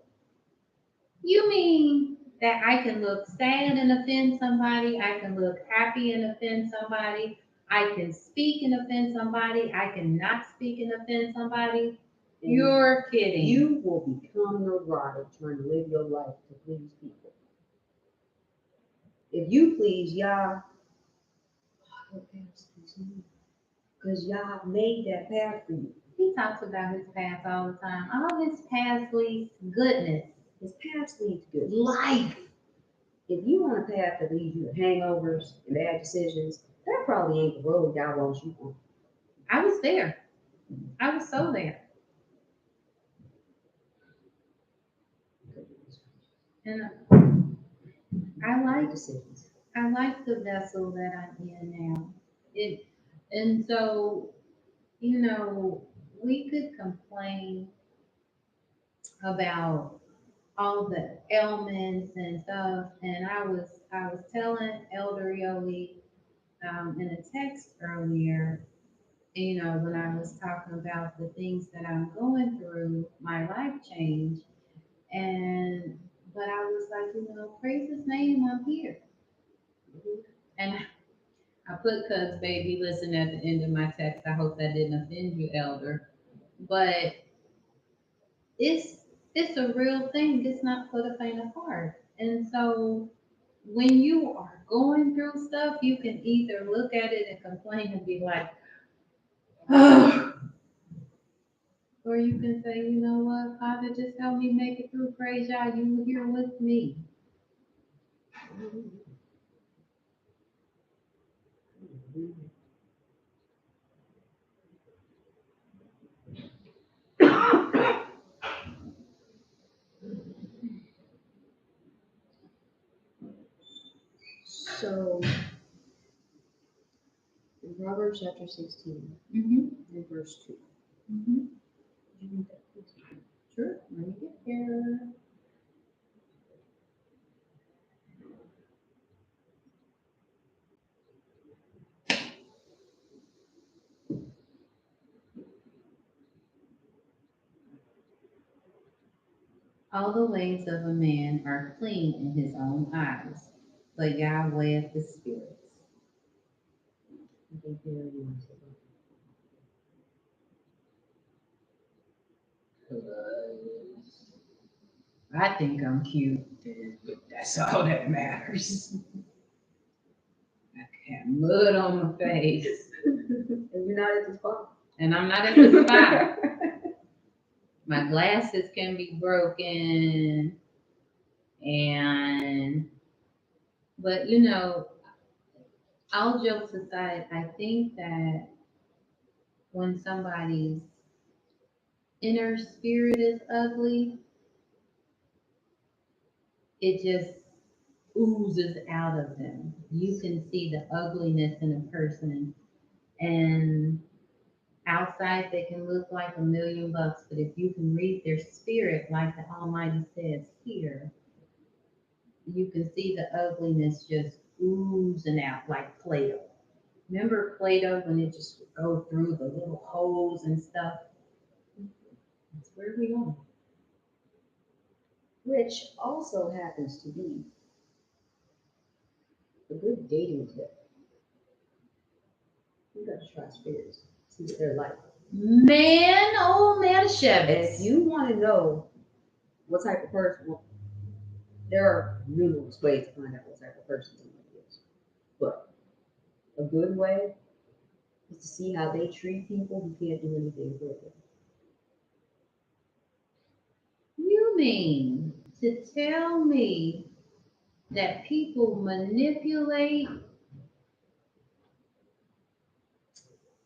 You mean that I can look sad and offend somebody, I can look happy and offend somebody, I can speak and offend somebody, I can not speak and offend somebody? And You're kidding. you will become neurotic trying to live your life to please people. If you please Yah, because Yah made that path for you. He talks about his past all the time. All his past leads to goodness, His path leads to good. life. If you on a path that leads you to hangovers and bad decisions, that probably ain't the road God wants you on. I was there. I was so there. And I like Bad decisions. I like the vessel that I'm in now. And so, you know, we could complain about all the ailments and stuff, and I was telling Elder Yoli in a text earlier, when I was talking about the things that I'm going through, my life change, and but I was like, praise his name, I'm here. And I put Cuz baby listen at the end of my text. I hope that didn't offend you, Elder. But it's it's a real thing. It's not for the faint of heart. And so when you are going through stuff, you can either look at it and complain and be like, or you can say, you know what, Father, just help me make it through. Praise God, you were here with me. So, in Proverbs chapter 16, Mm-hmm. and verse 2. Mm-hmm. Did you read that, please? Sure. Let me get there. All the ways of a man are clean in his own eyes, but Yahweh of the spirits. I think there it is. I think I'm cute, but that's all that matters. I got mud on my face, And you're not at the spot. and I'm not at the spot. My glasses can be broken, but all jokes aside, I think that when somebody's inner spirit is ugly, it just oozes out of them. You can see the ugliness in a person, and outside they can look like $1,000,000, but if you can read their spirit, like the Almighty says here, you can see the ugliness just oozing out like Play-Doh. Remember Play-Doh when it just would go through the little holes and stuff? That's where we are. Which also happens to be a good dating tip. You got to try spirits, see what they're like. Man, oh man, If you want to know what type of person, well, there are numerous ways to find out what type of person somebody is. But a good way is to see how they treat people who can't do anything for them. You mean to tell me that people manipulate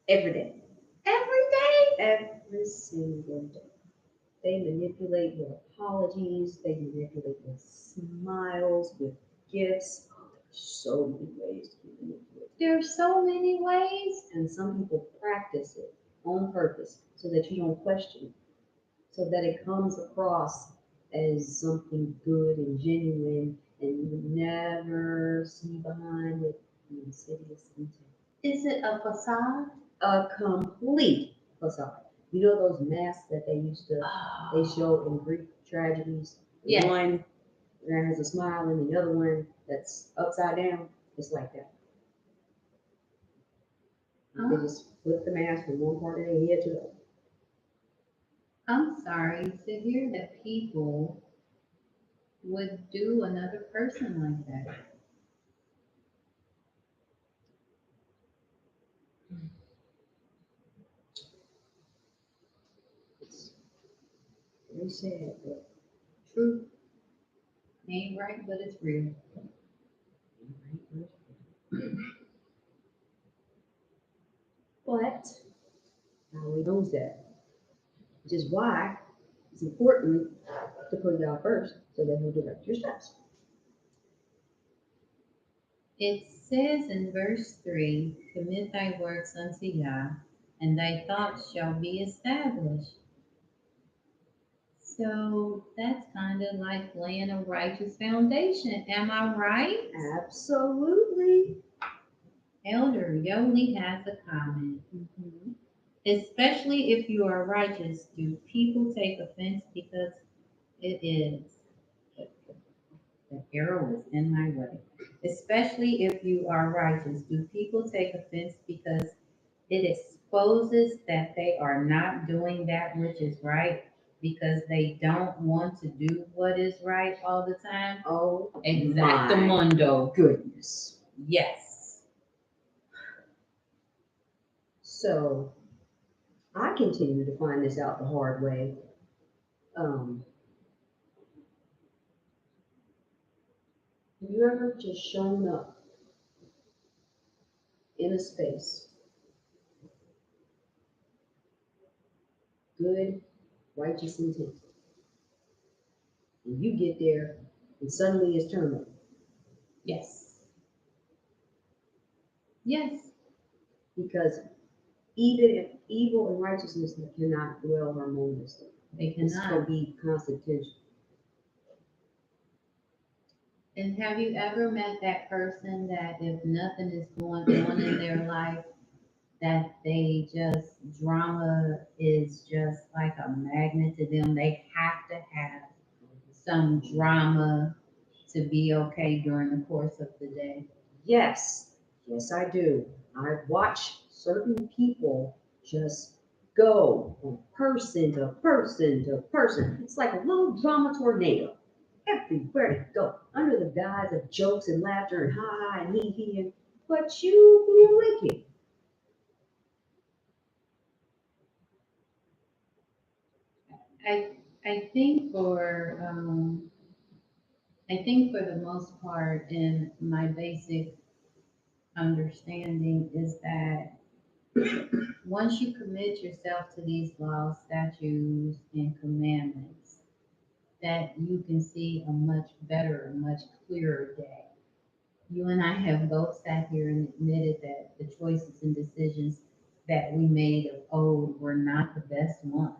Every day. every day? Every single day. They manipulate with apologies, they manipulate with smiles, with gifts. Oh, there's so many ways to manipulate. There's so many ways. And some people practice it on purpose so that you don't question it, so that it comes across as something good and genuine, and you never see behind it the insidious intent. Is it a facade? A complete facade. You know those masks that they show in Greek tragedies? Yes. One that has a smile and the other one that's upside down. It's like that. They just flip the mask from one part of their head to the other. I'm sorry to hear that people would do another person like that. It's very sad, but True. Ain't right, but it's real. but nobody knows that. Which is why it's important to put God first so that He'll direct your steps. It says in verse 3, commit thy works unto Yah, and thy thoughts shall be established. So that's kind of like laying a righteous foundation. Am I right? Absolutely. Elder Yoli has a comment. Mhm. Especially if you are righteous, do people take offense because it is? The arrow is in my way. Especially if you are righteous, do people take offense because it exposes that they are not doing that which is right because they don't want to do what is right all the time? Oh, my Exactamundo. goodness. Yes. So I continue to find this out the hard way. Um, have you ever just shown up in a space, good, righteous intent, and you get there and suddenly it's turmoil? Yes. Yes. Because even if evil and righteousness cannot dwell harmoniously, They it's going cannot. to be constitution. And have you ever met that person that if nothing is going on in their life, that they just, drama is just like a magnet to them? They have to have some drama to be okay during the course of the day. Yes, yes, I do. I watch certain people just go from person to person to person. It's like a little drama tornado. Everywhere they go, under the guise of jokes and laughter and ha ha and he and but you be wicked. I I think for I think for the most part, in my basic understanding is that once you commit yourself to these laws, statutes, and commandments, that you can see a much better, a much clearer day. You and I have both sat here and admitted that the choices and decisions that we made of old were not the best ones.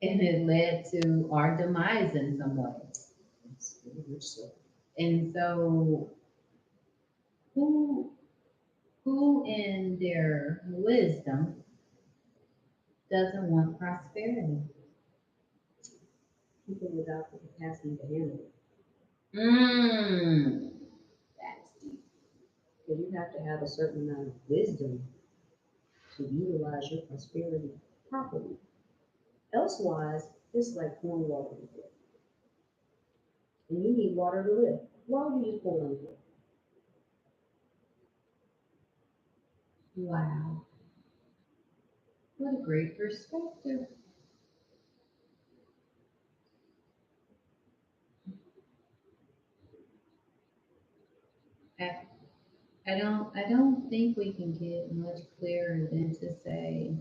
And it led to our demise in some ways. It's very much so. And so, who, who in their wisdom doesn't want prosperity? People without the capacity to handle it. Mmm, that's deep. Because you have to have a certain amount of wisdom to utilize your prosperity properly. Elsewise, it's like pouring water on the and you need water to live. Why would you just pour it on the floor? Wow, what a great perspective. I, I don't think we can get much clearer than to say,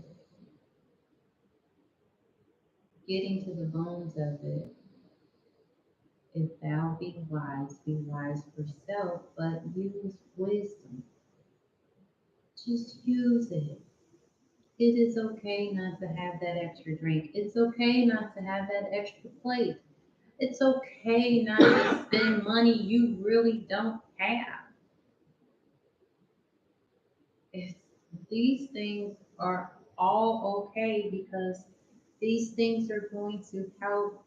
getting to the bones of it. If thou be wise for self, but use wisdom. Just use it. It is okay not to have that extra drink. It's okay not to have that extra plate. It's okay not to spend money you really don't have. It's, these things are all okay because these things are going to help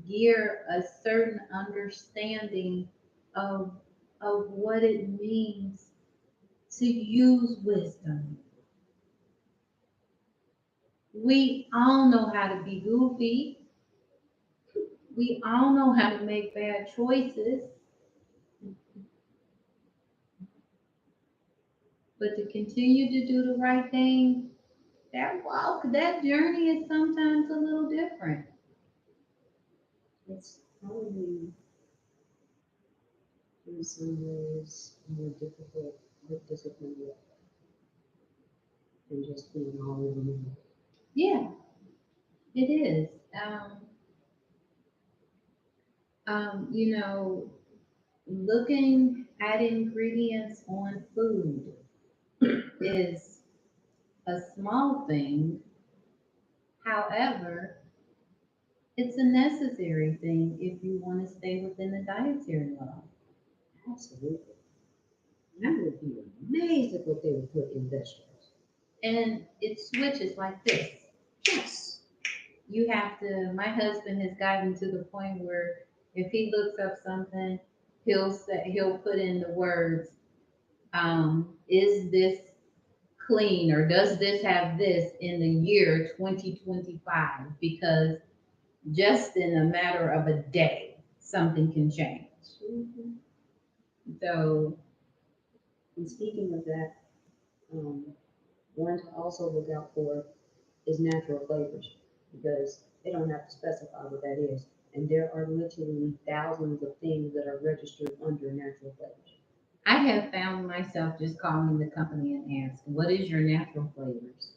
gear a certain understanding of, of what it means to use wisdom. We all know how to be goofy. We all know how to make bad choices, but to continue to do the right thing, that walk, that journey is sometimes a little different. It's probably in some ways more difficult with discipline than just being all over the moon. Yeah, it is. You know, looking at ingredients on food. is a small thing. However, it's a necessary thing if you want to stay within the dietary law. Absolutely. You would be amazed at what they would put in vegetables. And it switches like this. Yes. You have to, my husband has gotten to the point where if he looks up something, he'll put in the words, is this clean or does this have this in the year 2025? Because just in a matter of a day, something can change. Mhm. So, And speaking of that, one to also look out for is natural flavors because they don't have to specify what that is. And there are literally thousands of things that are registered under natural flavors. I have found myself just calling the company and asking, what is your natural flavors?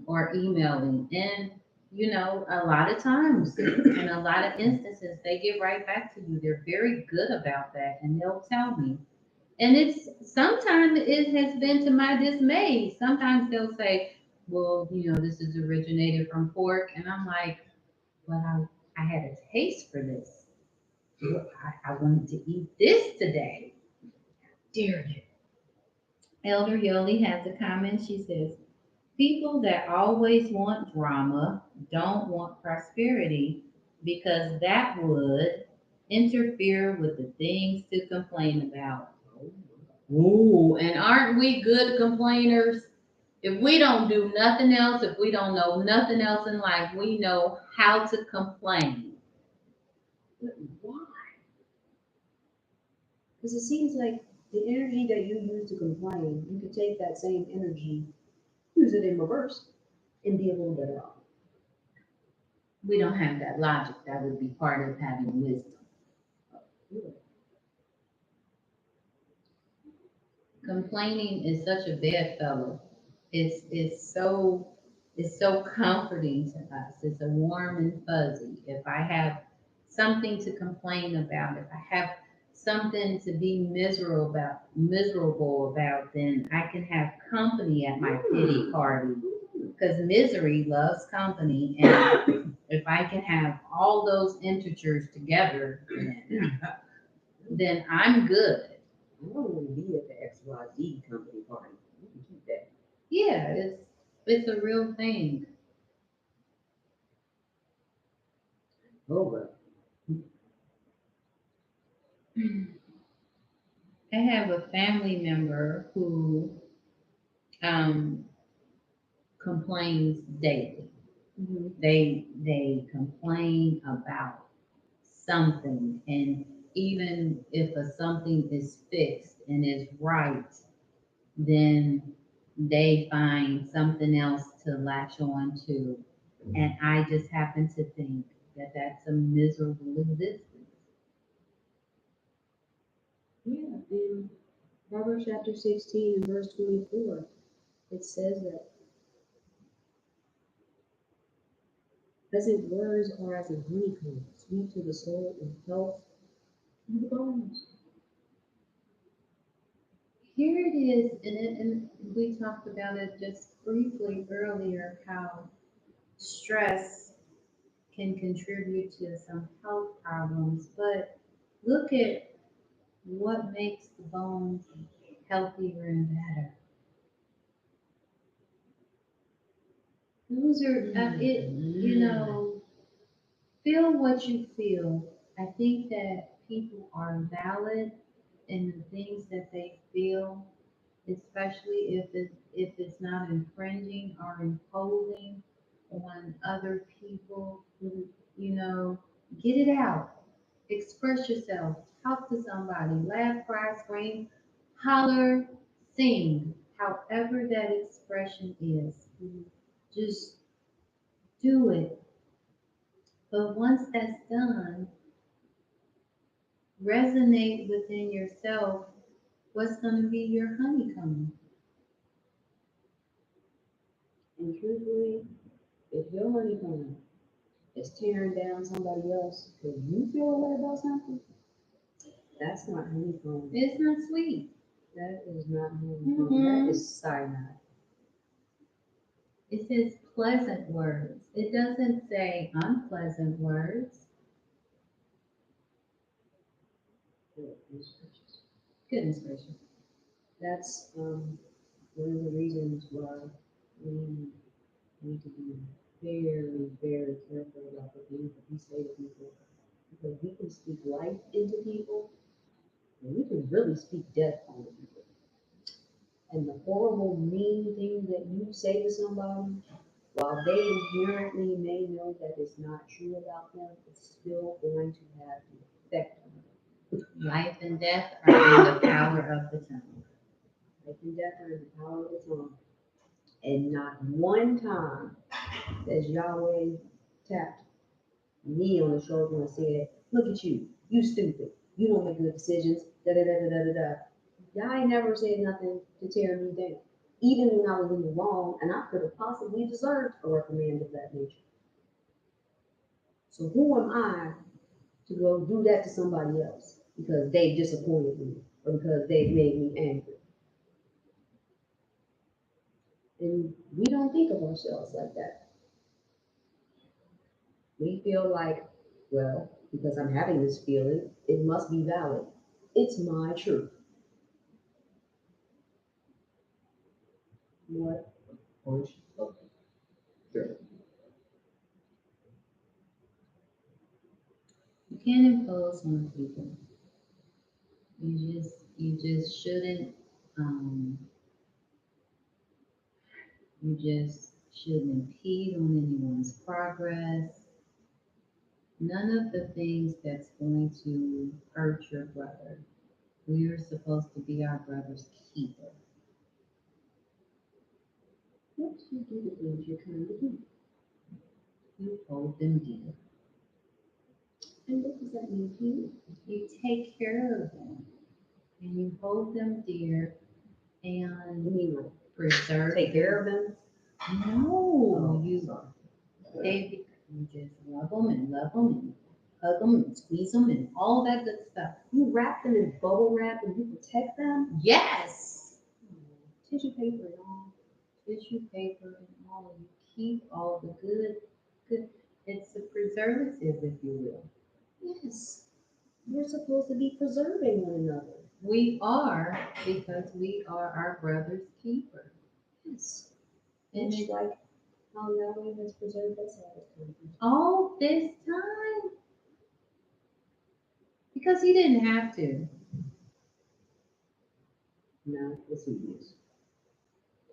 Or emailing. And, a lot of times, in a lot of instances, they get right back to you. They're very good about that and they'll tell me. And it's sometimes it has been to my dismay. Sometimes they'll say, well, this is originated from pork. And I'm like, well, I had a taste for this. Well, I wanted to eat this today. Dare you? Elder Yoli has a comment. She says, people that always want drama don't want prosperity because that would interfere with the things to complain about. Ooh, and aren't we good complainers? If we don't do nothing else, if we don't know nothing else in life, we know how to complain. But why? Because it seems like the energy that you use to complain, you could take that same energy, use it in reverse, and be a little better off. We don't have that logic. That would be part of having wisdom. Really. Complaining is such a bedfellow. It's so comforting to us. It's a warm and fuzzy. If I have something to complain about, if I have something to be miserable about, then I can have company at my pity party. Because misery loves company, and if I can have all those integers together, then I'm good. I don't want to be at the XYZ company party. You can keep that. Yeah, it's a real thing. Over. I have a family member who um, complains daily. Mm-hmm. They complain about something, and even if a something is fixed and is right, then they find something else to latch on to. And I just happen to think that that's a miserable existence. Yeah, in Proverbs chapter 16 and verse 24, it says that pleasant words are as a honeycomb, sweet to the soul and health to the bones. Here it is, and we talked about it just briefly earlier, how stress can contribute to some health problems, but look at what makes the bones healthier and better. Those are, feel what you feel. I think that people are valid in the things that they feel, especially if it's not infringing or imposing on other people. Get it out, express yourself, talk to somebody, laugh, cry, scream, holler, sing, however that expression is. Just do it. But once that's done, resonate within yourself what's going to be your honeycomb. And truthfully, if your honeycomb is tearing down somebody else because you feel a way about something, that's not honeycomb. It's not sweet. That is not honeycomb. That is cyanide. It says pleasant words. It doesn't say unpleasant words. Goodness gracious. Goodness gracious. That's one of the reasons why we need to be very, very careful about the things that we say to people. Because we can speak life into people, and we can really speak death on people. And the horrible, mean thing that you say to somebody, while they inherently may know that it's not true about them, it's still going to have an effect on them. Life and death are in the power of the tongue. Life and death are in the power of the tongue. And not one time has Yahweh tapped me on the shoulder and said, "Look at you stupid. You don't make good decisions." Da da da da da da da. Yah ain't never said nothing to tear me down, even when I was in the wrong, and I could have possibly deserved a reprimand of that nature. So who am I to go do that to somebody else because they've disappointed me or because they've made me angry? And we don't think of ourselves like that. We feel like, well, because I'm having this feeling, it must be valid. It's my truth. What? Push. Okay. You can't impose on people. You just shouldn't you just shouldn't impede on anyone's progress. None of the things that's going to hurt your brother. We are supposed to be our brother's keeper. What do you do the things you're trying to do? You hold them dear. And what does that mean to you? You take care of them and you hold them dear You and mean like preserve take care of them? No, Sorry. you just love them and hug them and squeeze them and all that good stuff. You wrap them in bubble wrap and you protect them? Yes, Tissue paper and all. tissue paper and all. You keep all the good. It's a preservative, if you will. Yes. We're supposed to be preserving one another. We are because we are our brother's keeper. Yes. And Much it's like how Yahweh has preserved us all this time. all this time because he didn't have to. No, it's who he is.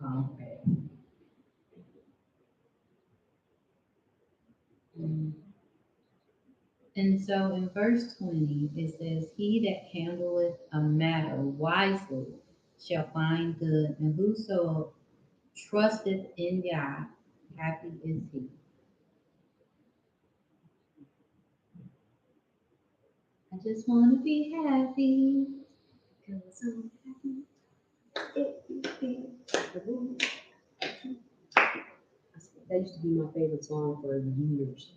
Okay. And so in verse 20, it says, "He that handleth a matter wisely shall find good, and whoso trusteth in God, happy is he." I just want to be happy. Because I'm happy. It is the Lord. That used to be my favorite song for years.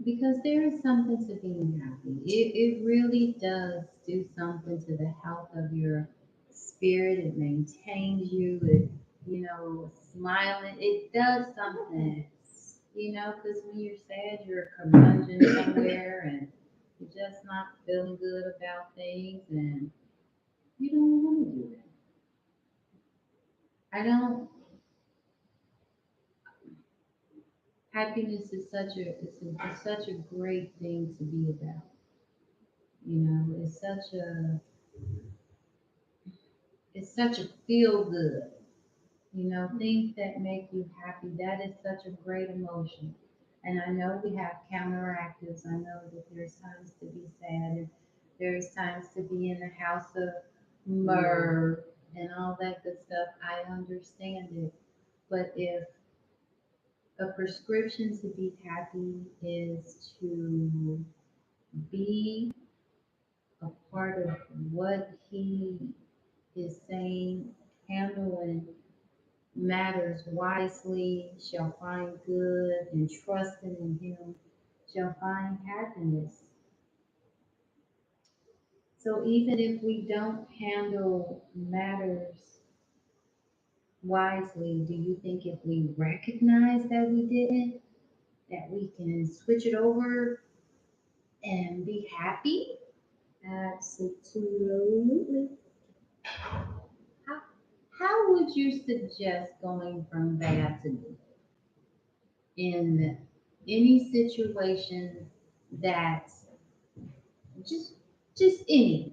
Because there is something to being happy. It really does do something to the health of your spirit. It maintains you. Smiling. It does something. Because when you're sad, you're curmudgeon somewhere and you're just not feeling good about things and you don't want to do that. I don't. Happiness is such a great thing to be about. It's such a feel good. Things that make you happy. That is such a great emotion. And I know we have counteractives. I know that there's times to be sad and there's times to be in the house of myrrh and all that good stuff. I understand it. But if a prescription to be happy is to be a part of what he is saying, handling matters wisely, shall find good, and trusting in him shall find happiness. So even if we don't handle matters wisely, do you think if we recognize that we didn't, that we can switch it over and be happy? Absolutely. How, how would you suggest going from bad to good in any situation that's just just any?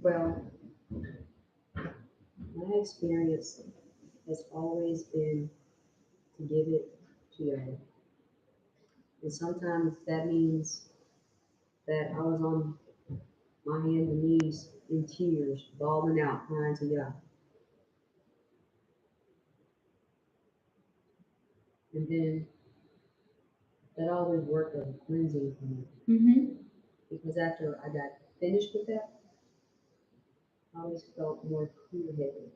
Well, my experience has always been to give it to y'all. And sometimes that means that I was on my hands and knees in tears, bawling out, crying to y'all. And then that always worked as a cleansing for me. Mm-hmm. Because after I got finished with that, I always felt more clear headed.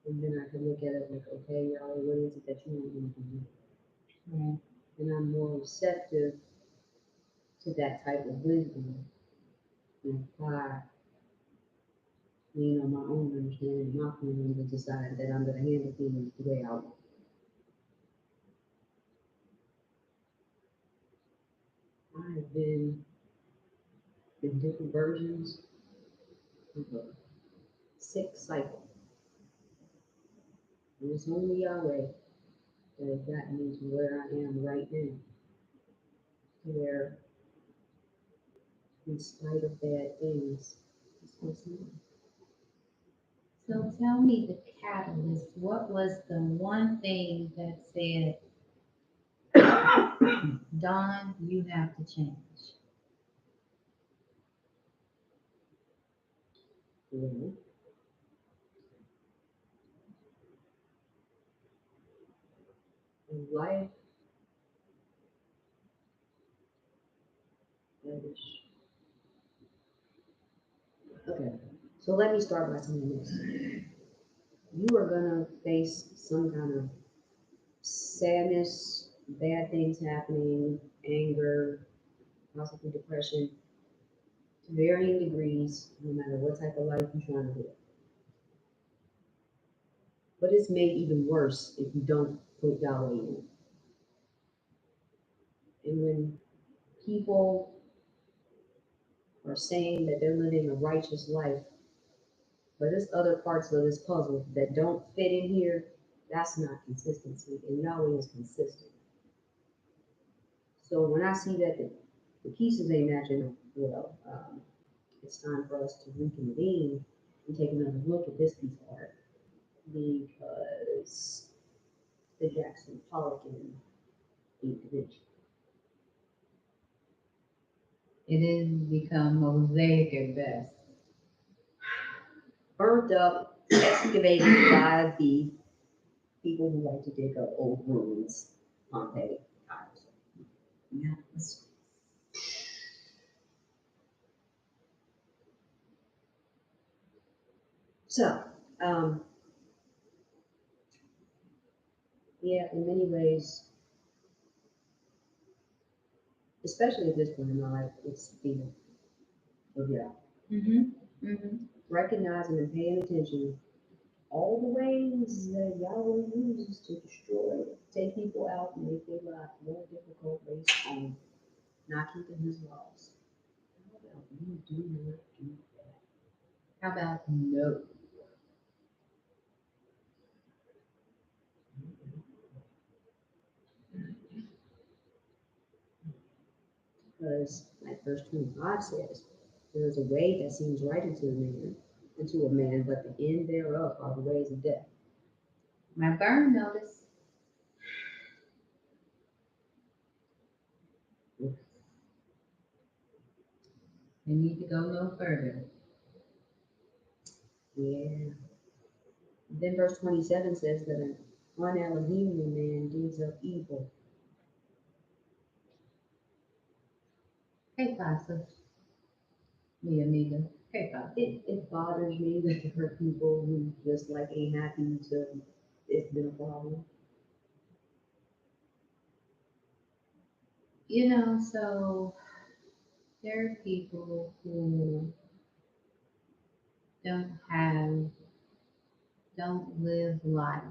And then I could look at it like, okay, y'all, what is it that you want me to do? Right. And I'm more receptive to that type of wisdom and apply, on my own understanding, my feelings, and decide that I'm going to handle things the way I want. I have been in different versions of a sick cycle. And it's only Yahweh that has gotten me to where I am right now, where in spite of bad things, it's possible. So tell me the catalyst. What was the one thing that said, Dawn, you have to change? Well, in life, that is. Okay, so let me start by saying this. You are gonna face some kind of sadness, bad things happening, anger, possibly depression, to varying degrees, no matter what type of life you're trying to live. But it's made even worse if you don't put Yahweh in it. And when people are saying that they're living a righteous life, but there's other parts of this puzzle that don't fit in here, that's not consistency. And Yahweh is consistent. So when I see that the pieces ain't matching, well, it's time for us to reconvene and take another look at this piece of art because the Jackson Pollock and individual. It has become mosaic at best. Burnt up, excavated by the people who like to dig up old ruins, Pompeii times. Yeah. So, um, yeah, in many ways, especially at this point in my life, it's fear of Yah. Mm-hmm. Mm-hmm. Recognizing and paying attention all the ways that Yahweh uses to destroy, take people out, and make their life more difficult based on not keeping his laws. How about you do not do that? How about no? Because, like verse 25 says, there is a way that seems right unto a man, but the end thereof are the ways of death. My burn notice. We need to go no further. Yeah. Then verse 27 says that an unelohimly man digs up evil. Hey, Pasa. Mi amiga. Hey, Pasa. It bothers me that there are people who just like ain't happy until it's been a problem. So there are people who don't have, don't live life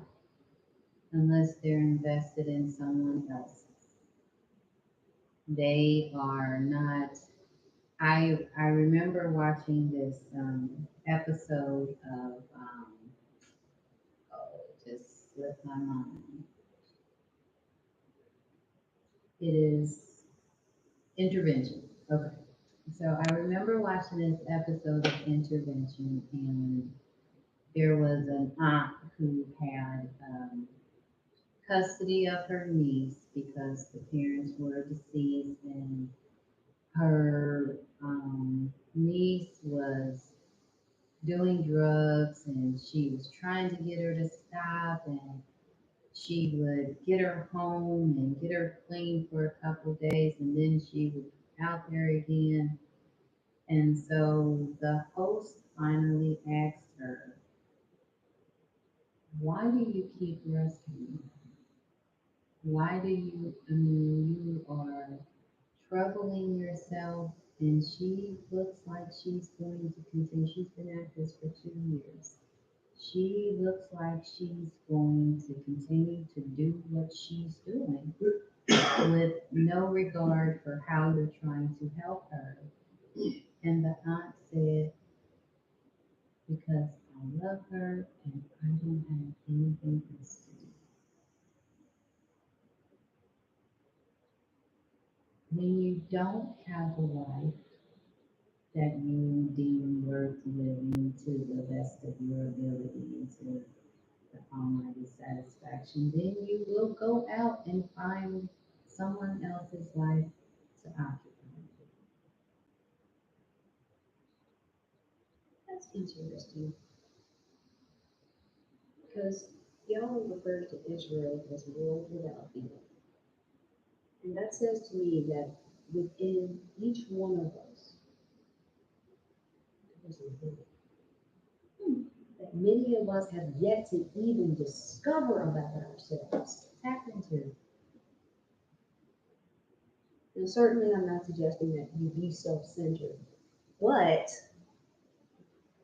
unless they're invested in someone else's. They are not. I remember watching this episode of oh, it just slipped my mind. It is intervention. Okay. So I remember watching this episode of Intervention, and there was an aunt who had custody of her niece because the parents were deceased, and her niece was doing drugs, and she was trying to get her to stop, and she would get her home and get her clean for a couple days, and then she would be out there again. And so the host finally asked her, "Why do you keep rescuing her? Why do you, I mean, you are troubling yourself, and she looks like she's going to continue. She's been at this for 2 years. She looks like she's going to continue to do what she's doing with no regard for how you're trying to help her." And the aunt said, "Because I love her and I don't have anything else to do." When you don't have a life that you deem worth living to the best of your ability and to the Almighty's satisfaction, then you will go out and find someone else's life to occupy. That's interesting because Yahweh refers to Israel as world without end. And that says to me that within each one of us, there's a hidden that many of us have yet to even discover about ourselves. Tap into. And certainly, I'm not suggesting that you be self centered, but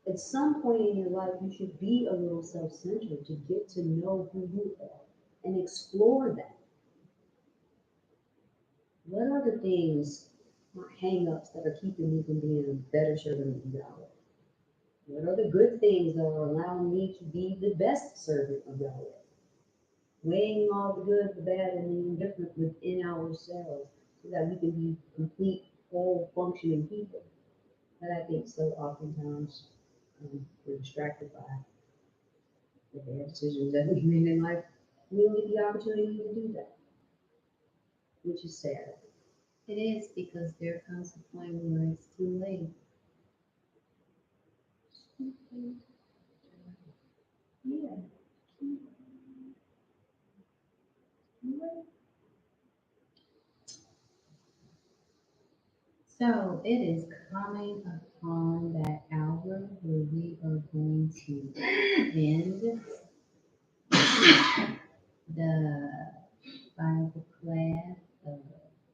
at some point in your life, you should be a little self centered to get to know who you are and explore that. What are the things, my hang ups, that are keeping me from being a better servant of Yahweh? What are the good things that are allowing me to be the best servant of Yahweh? Weighing all the good, the bad, and the indifferent within ourselves so that we can be complete, whole, functioning people. But I think so oftentimes we're distracted by the bad decisions that we made in life. We don't get the opportunity to do that, which is sad. It is because there comes a point where it's too late. Yeah. So it is coming upon that hour where we are going to end the Bible class of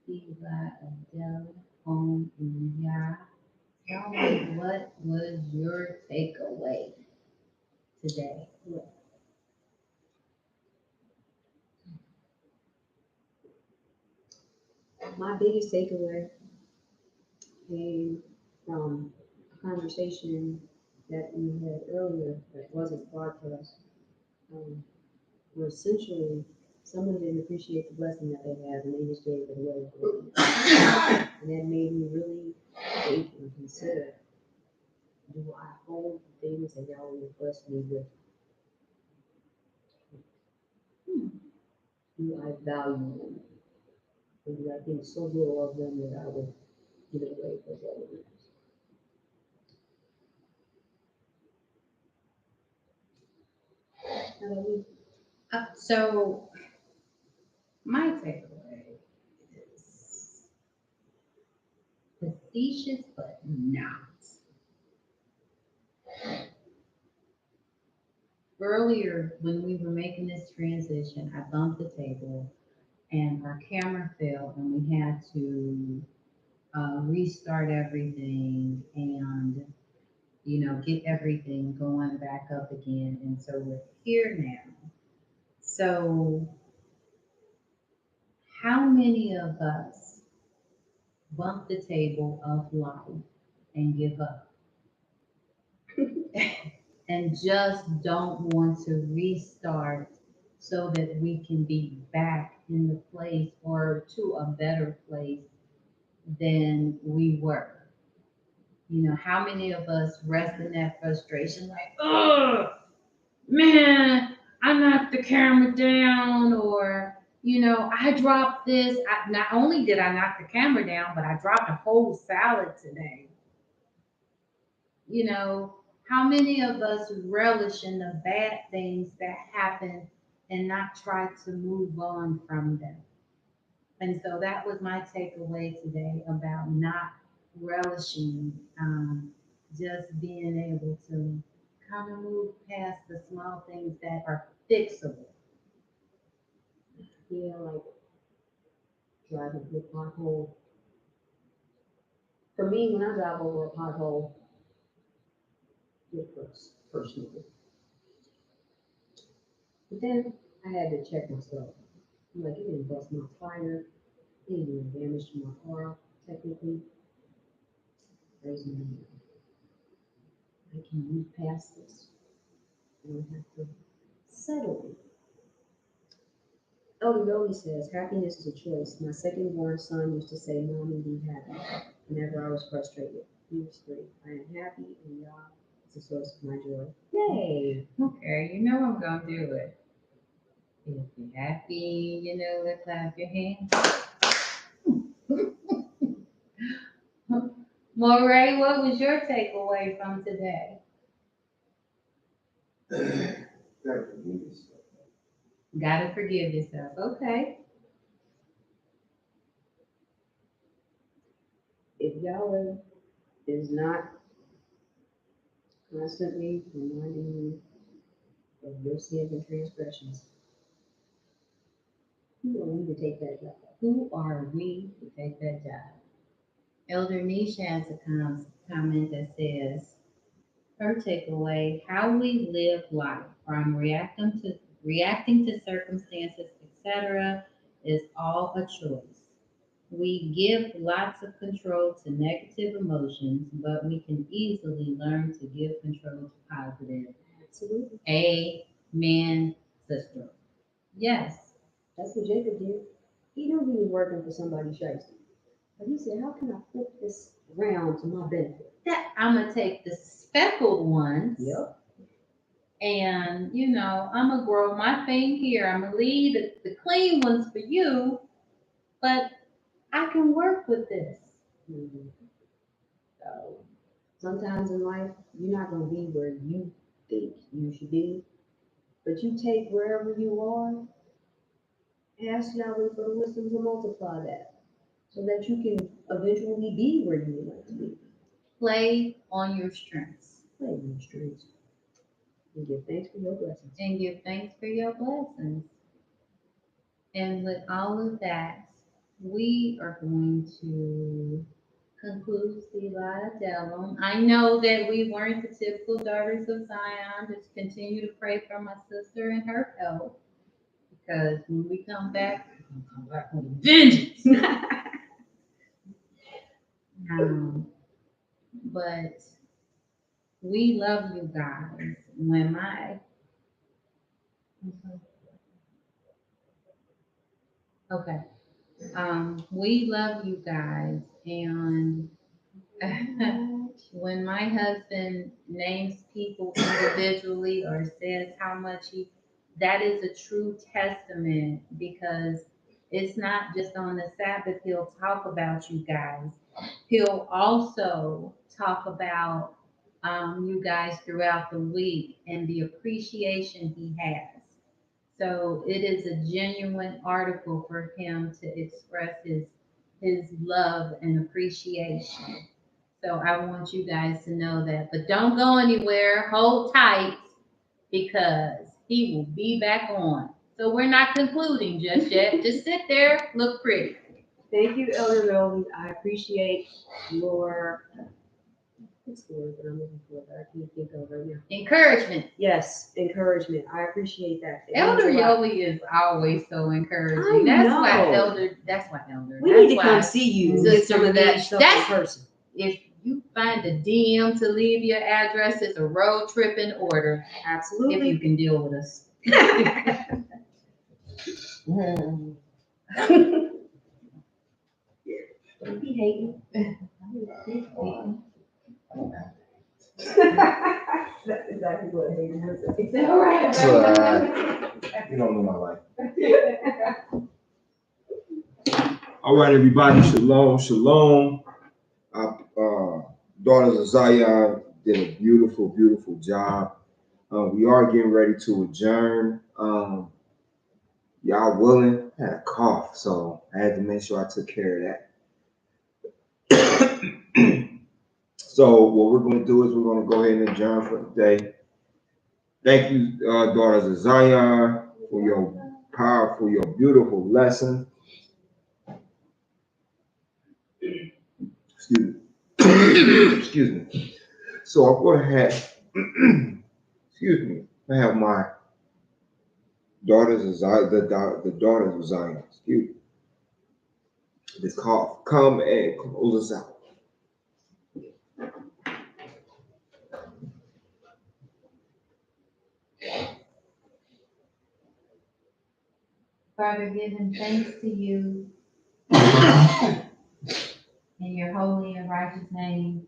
Selah Adullam home in YAH. Tell me, what was your takeaway today? My biggest takeaway came from a conversation that we had earlier that wasn't broadcast, um, where essentially someone didn't appreciate the blessing that they had and they just gave it away. And that made me really think and consider, do I hold the things that Yahweh has blessed me with? Do I value them? Or do I think so little of them that I would give it away for other reasons? How about you? So my takeaway is facetious but not. Earlier, when we were making this transition, I bumped the table and our camera failed, and we had to restart everything and get everything going back up again. And so we're here now. So, how many of us bump the table of life and give up and just don't want to restart so that we can be back in the place or to a better place than we were? How many of us rest in that frustration like, oh, man, I knocked the camera down, or, I dropped this. Not only did I knock the camera down, but I dropped a whole salad today. You know, how many of us relish in the bad things that happen and not try to move on from them? And so that was my takeaway today about not relishing, just being able to kind of move past the small things that are fixable. Yeah, like driving through a pothole. For me, when I drive over a pothole, it hurts personally. But then I had to check myself. I'm like, it didn't bust my tire, it didn't do damage to my car, technically. There's no I can move past this. I don't have to settle. Elder Rowley says, happiness is a choice. My second born son used to say, Mommy, be happy. Whenever I was frustrated. He was 3. I am happy, and YAH is the source of my joy. Yay! Okay, you know I'm gonna do it. If you're happy, let's clap your hands. Moray, what was your takeaway from today? Gotta forgive yourself. Gotta forgive yourself. Okay. If Yahweh is not constantly reminding you of your sins and transgressions, who are we to take that job? Who are we to take that job? Elder Nisha has a comment that says, her takeaway, how we live life from reacting to circumstances, etc., is all a choice. We give lots of control to negative emotions, but we can easily learn to give control to positive. Absolutely. Amen, sister. Yes. That's what Jacob did. He knew he was working for somebody shiesty. But he said, how can I flip this around to my benefit? That I'm gonna take the speckled ones. Yep. And I'm gonna grow my thing here. I'm gonna leave the clean ones for you, but I can work with this. Mm-hmm. So sometimes in life, you're not going to be where you think you should be, but you take wherever you are, ask Yahweh for the wisdom to multiply that so that you can eventually be where you would like to be. Play on your strengths. Play on your strengths and give thanks for your blessings. And give thanks for your blessings. And with all of that, we are going to conclude Selah Adullam. I know that we weren't the typical daughters of Zion. Just continue to pray for my sister and her health. Because when we come back, we're going to come back with a vengeance. But we love you guys. When my okay, we love you guys, and when my husband names people individually or says how much that is a true testament, because it's not just on the Sabbath he'll talk about you guys. He'll also talk about you guys throughout the week and the appreciation he has. So it is a genuine article for him to express his love and appreciation. So I want you guys to know that. But don't go anywhere. Hold tight because he will be back on. So we're not concluding just yet. Just sit there, look pretty. Thank you, Elder Melody. I appreciate your, what's the word that I'm looking for that I can't think of right now? Encouragement. Yes, encouragement. I appreciate that. It Elder means a lot. Yoli is always so encouraging. I That's know. why Elder. That's why Elder. We that's need to why come see you and get some of that stuff in that's- person. If you find a DM to leave your address, it's a road trip in order. If Absolutely. you can deal with us. Don't be hating. That's exactly what hating was. It's all right. You don't know my life. All right, everybody. Shalom, shalom. Our daughters of Zion did a beautiful, beautiful job. We are getting ready to adjourn. Y'all willing? I had a cough, so I had to make sure I took care of that. So what we're going to do is we're going to go ahead and adjourn for today. Thank you, daughters of Zion, for your powerful, your beautiful lesson. Excuse me. Excuse me. So I'm going to have, excuse me, I have my daughters of Zion, the daughters of Zion, excuse me, this cough, come and close us out. Father, giving thanks to you in your holy and righteous name,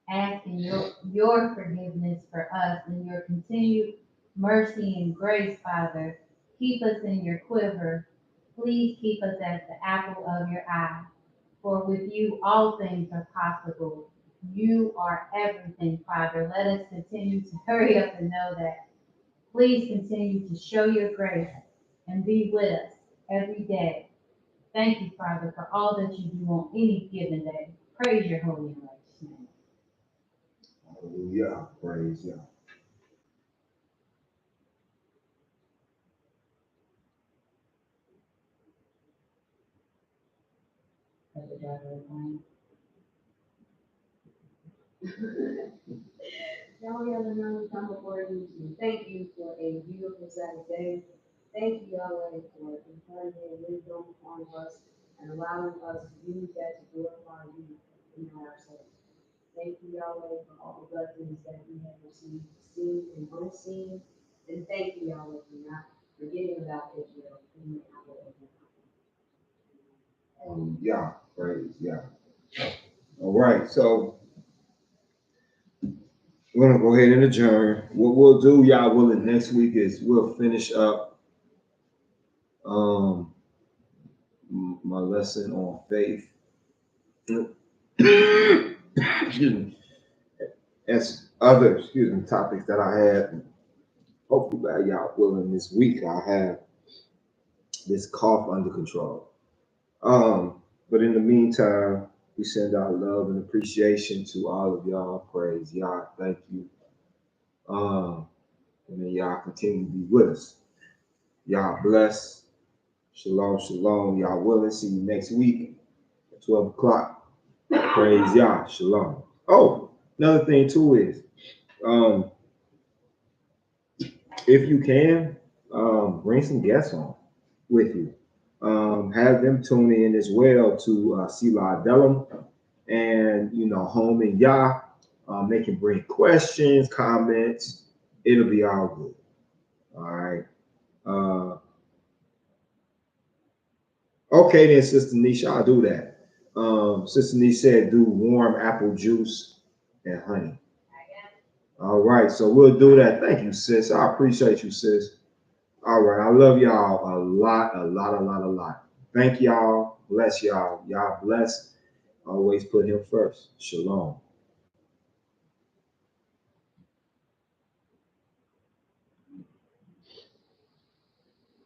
asking your forgiveness for us and your continued mercy and grace, Father. Keep us in your quiver. Please keep us as the apple of your eye. For with you all things are possible. You are everything, Father. Let us continue to hurry up and know that. Please continue to show your grace and be with us every day. Thank you, Father, for all that you do on any given day. Praise your holy and righteous name. Hallelujah. Praise God. As a daughter of mine. Y'all have another time before you. Thank you for a beautiful Saturday. Thank you, Yahweh, for imparting wisdom on us and allowing us to use that to glorify you in ourselves. Thank you, Yahweh, for all the blessings that we have received, seen and unseen. And thank you, Yahweh, for not forgetting about Israel in the hour of the Hallelujah. Praise God. All right, so we're gonna go ahead and adjourn. What we'll do, y'all willing, next week is we'll finish up my lesson on faith. Excuse me. As other, topics that I had. Hopefully, by y'all willing, this week I have this cough under control. But in the meantime, we send our love and appreciation to all of y'all. Praise y'all. Thank you. And then y'all continue to be with us. Y'all bless. Shalom, shalom. Y'all willing. See you next week at 12 o'clock. Praise y'all. Shalom. Oh, another thing too is, if you can, bring some guests on with you. Have them tune in as well to Selah Adullam and Home and YAH. They can bring questions, comments. It'll be all good. All right. Okay then, Sister Nisha, I'll do that. Sister Nisha said do warm apple juice and honey. All right, so we'll do that. Thank you, sis. I appreciate you, sis. All right, I love y'all a lot, a lot, a lot, a lot. Thank y'all. Bless y'all. Y'all bless. Always put him first. Shalom.